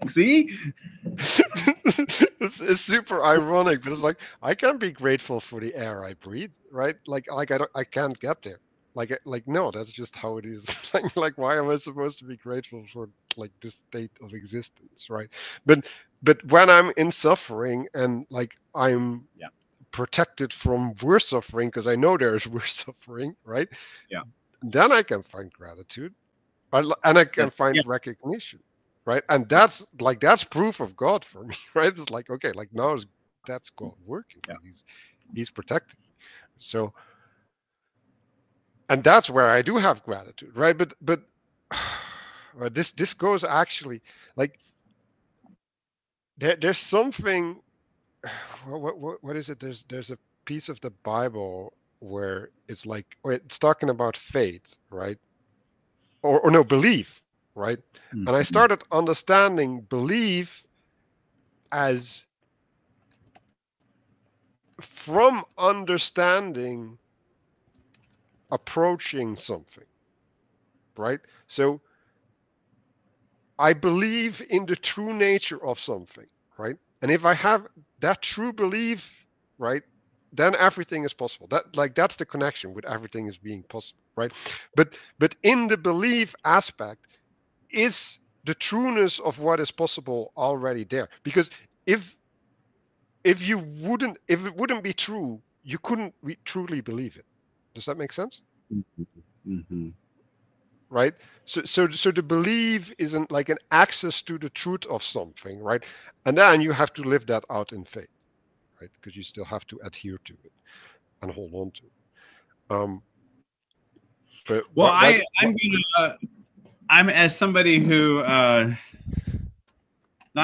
See, it's super ironic, but it's like I can be grateful for the air I breathe, right? Like I can't get there. Like no, that's just how it is. Like why am I supposed to be grateful for like this state of existence, right? But when I'm in suffering and like I'm yeah, protected from worse suffering because I know there's worse suffering, right? yeah, Then I can find gratitude, and I can that's find yeah, recognition, right? And that's proof of God for me, right? It's like, okay, like now that's God working, yeah. like he's protecting. So, and that's where I do have gratitude, right? But this goes actually like there's something. What is it? There's a piece of the Bible where it's like, or it's talking about faith, right? Or no, belief, right? And I Mhm. started understanding belief as from understanding approaching something, right? So I believe in the true nature of something, right? And if I have that true belief, right, then everything is possible. That's the connection with everything is being possible, right? But in the belief aspect is the trueness of what is possible already there. Because if if it wouldn't be true, you couldn't truly believe it. Does that make sense? Mhm. Mhm. Right? So the belief isn't like an access to the truth of something, right? And then you have to live that out in faith, right? Because you still have to adhere to it and hold on to it. But Well, what I'm, as somebody who I'm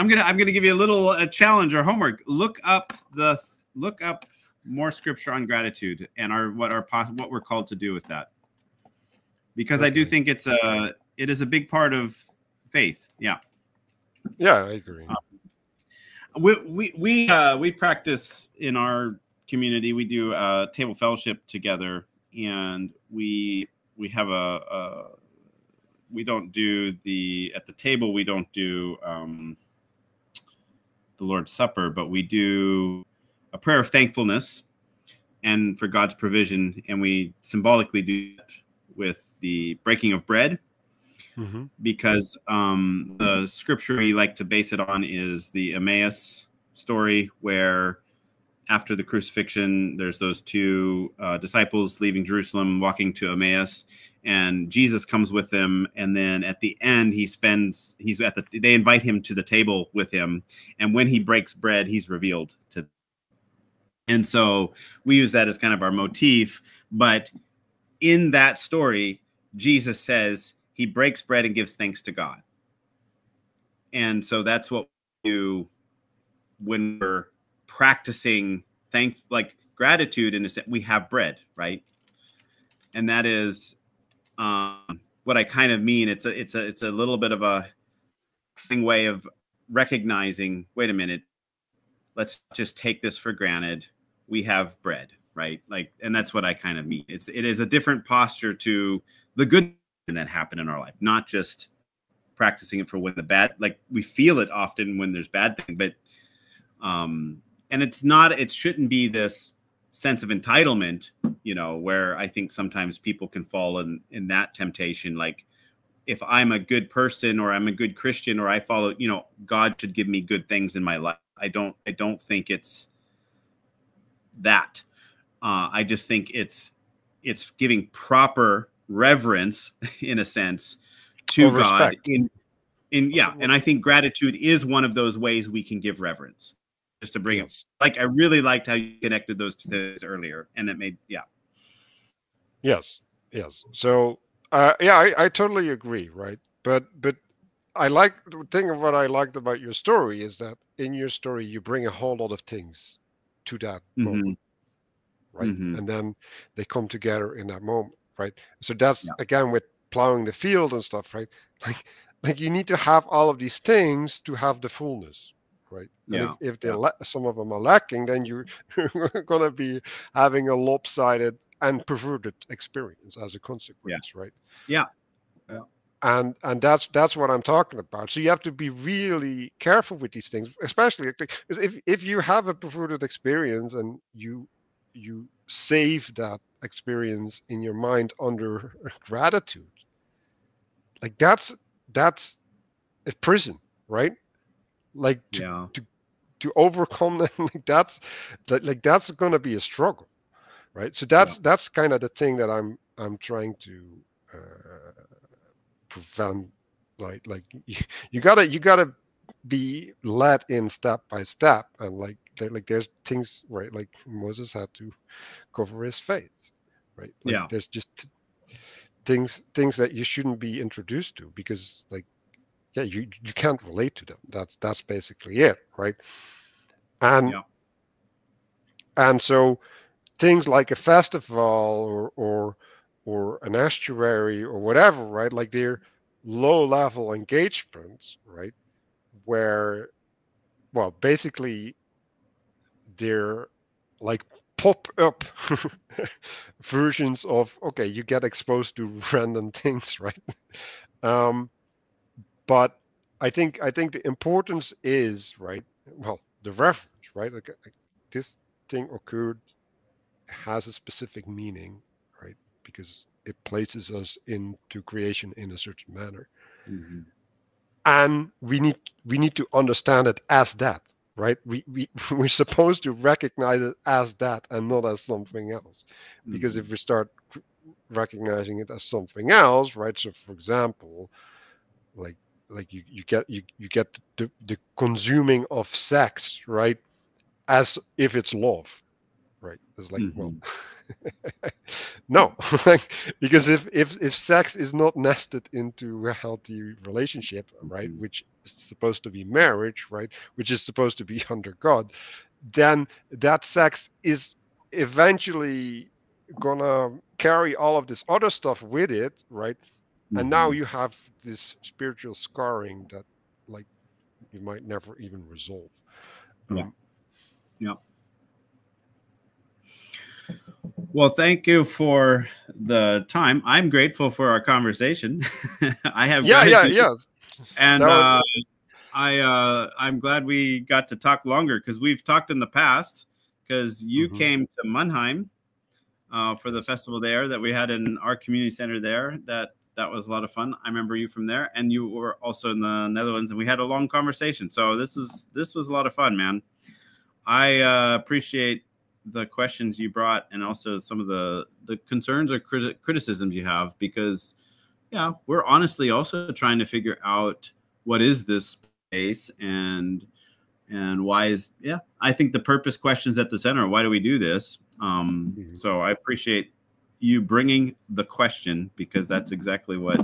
gonna give you a little challenge or homework. Look up more scripture on gratitude and what we're called to do with that, because I do okay. think it is a big part of faith. Yeah. Yeah, I agree. We practice in our community. We do table fellowship together, and we have we don't do at the table. We don't do the Lord's Supper, but we do a prayer of thankfulness and for God's provision, and we symbolically do that with the breaking of bread. Mm-hmm. Because the scripture we like to base it on is the Emmaus story, where after the crucifixion, there's those two disciples leaving Jerusalem, walking to Emmaus, and Jesus comes with them. And then at the end, they invite him to the table with him. And when he breaks bread, he's revealed to them. And so we use that as kind of our motif. But in that story, Jesus says he breaks bread and gives thanks to God. And so that's what we do when we're practicing gratitude. In a sense, we have bread, right? And that is what I kind of mean. It's a little bit of a way of recognizing, wait a minute, let's just take this for granted. We have bread, right? Like, and that's what I kind of mean. It is a different posture to the good that happen in our life, not just practicing it for when the bad, like we feel it often when there's bad thing, but and it shouldn't be this sense of entitlement, where I think sometimes people can fall in that temptation. Like, if I'm a good person, or I'm a good Christian, or I follow, God should give me good things in my life. I don't think it's that. I just think it's giving proper reverence in a sense Or to God respect. in yeah, and I think gratitude is one of those ways we can give reverence. Just to bring it, Yes. like I really liked how you connected those two things earlier, and it made yeah. Yes. Yes. So, yeah, I totally agree, right? But I like the thing of what I liked about your story is that in your story you bring a whole lot of things to that Mm-hmm. moment, right? Mm-hmm. And then they come together in that moment, right? So that's Yeah. again with plowing the field and stuff, right? Like like you need to have all of these things to have the fullness, right? And Yeah. if Yeah. some of them are lacking, then you're gonna be having a lopsided and perverted experience as a Yeah. consequence, right? Yeah. Yeah. And that's what I'm talking about. So you have to be really careful with these things, especially because if you have a perverted experience and you save that experience in your mind under gratitude, like that's a prison, right? Like Yeah. to overcome that, like that's gonna be a struggle, right? So Yeah. that's kind of the thing that I'm trying to prevent. Like you gotta be led in step by step, and like there's things, right, like Moses had to cover his face, right? Like Yeah. there's just things that you shouldn't be introduced to, because like, yeah, you can't relate to them. That's basically it, right? and Yeah. and so things like a festival or an estuary or whatever, right? Like they're low level engagements, right? Where, well, basically they're like pop up versions of, okay, you get exposed to random things, right? um but I think the importance is, right, well, the reference, right? Like this thing occurred, has a specific meaning, right? Because it places us into creation in a certain manner, Mm-hmm. and we need to understand it as that, right? We we're supposed to recognize it as that and not as something else, because Mm-hmm. if we start recognizing it as something else, right? So for example, like you get the consuming of sex, right, as if it's love, right? It's like, well, Mm-hmm. no, like, because if sex is not nested into a healthy relationship, right, Mm-hmm. which is supposed to be marriage, right, which is supposed to be under God, then that sex is eventually gonna carry all of this other stuff with it, right? And now Mm-hmm. you have this spiritual scarring that, like, you might never even resolve. Yeah. um Yeah. Well, thank you for the time. I'm grateful for our conversation. I have yeah, yeah, gratitude, yeah. and That was, I'm glad we got to talk longer because we've talked in the past. Because you mhm, came to Mannheim for the yes. festival there that we had in our community center there. That was a lot of fun. I remember you from there, and you were also in the Netherlands, and we had a long conversation. So this was a lot of fun, man. I appreciate the questions you brought, and also some of the concerns or criticisms you have, because yeah, we're honestly also trying to figure out what is this space and why is yeah. I think the purpose questions at the center. Why do we do this? Mhm. So I appreciate you bringing the question, because that's exactly what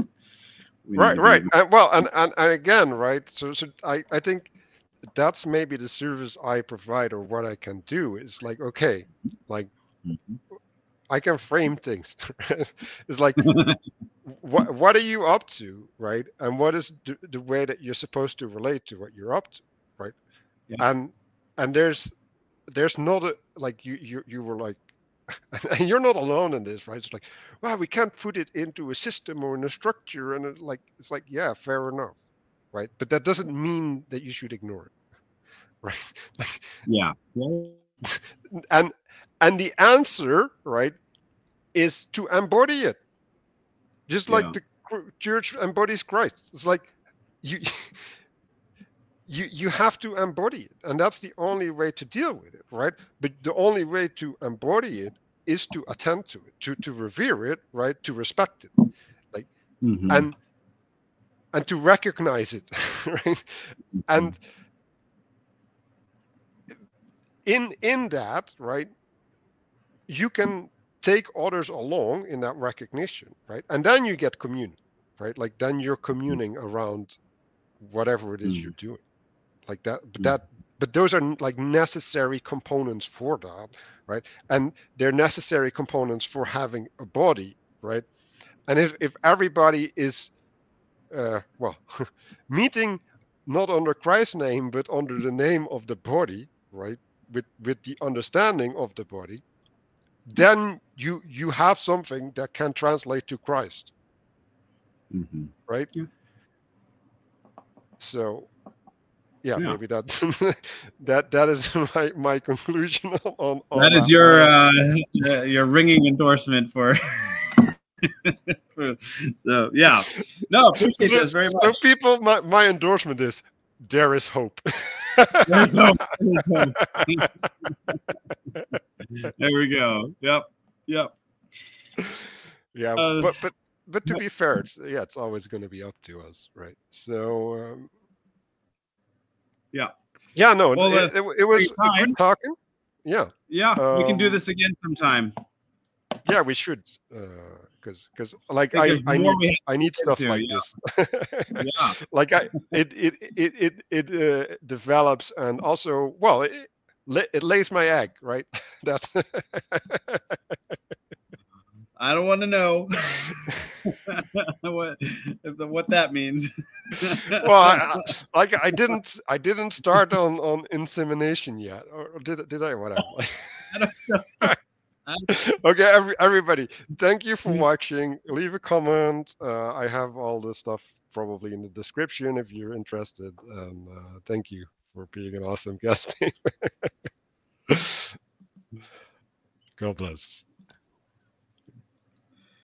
we need Right, to right. be. Well, and again, right. So I think that's maybe the service I provide, or what I can do is like, okay, like I can frame things. It's like, what are you up to, right? And what is the way that you're supposed to relate to what you're up to, right? Yeah. And and there's not a, like you were like, and you're not alone in this, right? It's like, well, we can't put it into a system or in a structure, and it's like, yeah, fair enough, right? But that doesn't mean that you should ignore it, right? Like, Yeah. Yeah. and and the answer, right, is to embody it, just like Yeah. the church embodies Christ. It's like you you have to embody it, and that's the only way to deal with it, right? But the only way to embody it is to attend to it, to revere it, right? To respect it, like, Mm-hmm. and to recognize it, right? And in that, right, you can take others along in that recognition, right? And then you get communion, right? Like then you're communing around whatever it is you're doing, like that. But those are like necessary components for that, right? And they're necessary components for having a body, right? And if everybody is well, meeting not under Christ's name, but under the name of the body, right? With the understanding of the body, then you have something that can translate to Christ, Mm-hmm. right? Yeah. So yeah, Yeah. maybe that that is my conclusion on That is that matter. your ringing endorsement for, for so yeah. No, appreciate So, this very so much. people, my endorsement is there is hope. There's hope. There's hope. There we go. Yep. Yep. Yeah, Uh, but to be fair, it's always going to be up to us, right? So yeah. yeah, no, Well, it for your was a good time. talking. Yeah, Yeah, we can do um, this again sometime. yeah, we should, because like I think there's more we have I need to get stuff into. like Yeah. this. Yeah. Like it develops, and also, well, it lays my egg, right? That's I don't want to know what that means. well, like I didn't start on insemination yet, or did I? Whatever. I don't know. Okay, everybody, thank you for watching. Leave a comment. I have all the stuff probably in the description if you're interested. And thank you for being an awesome guest. God bless.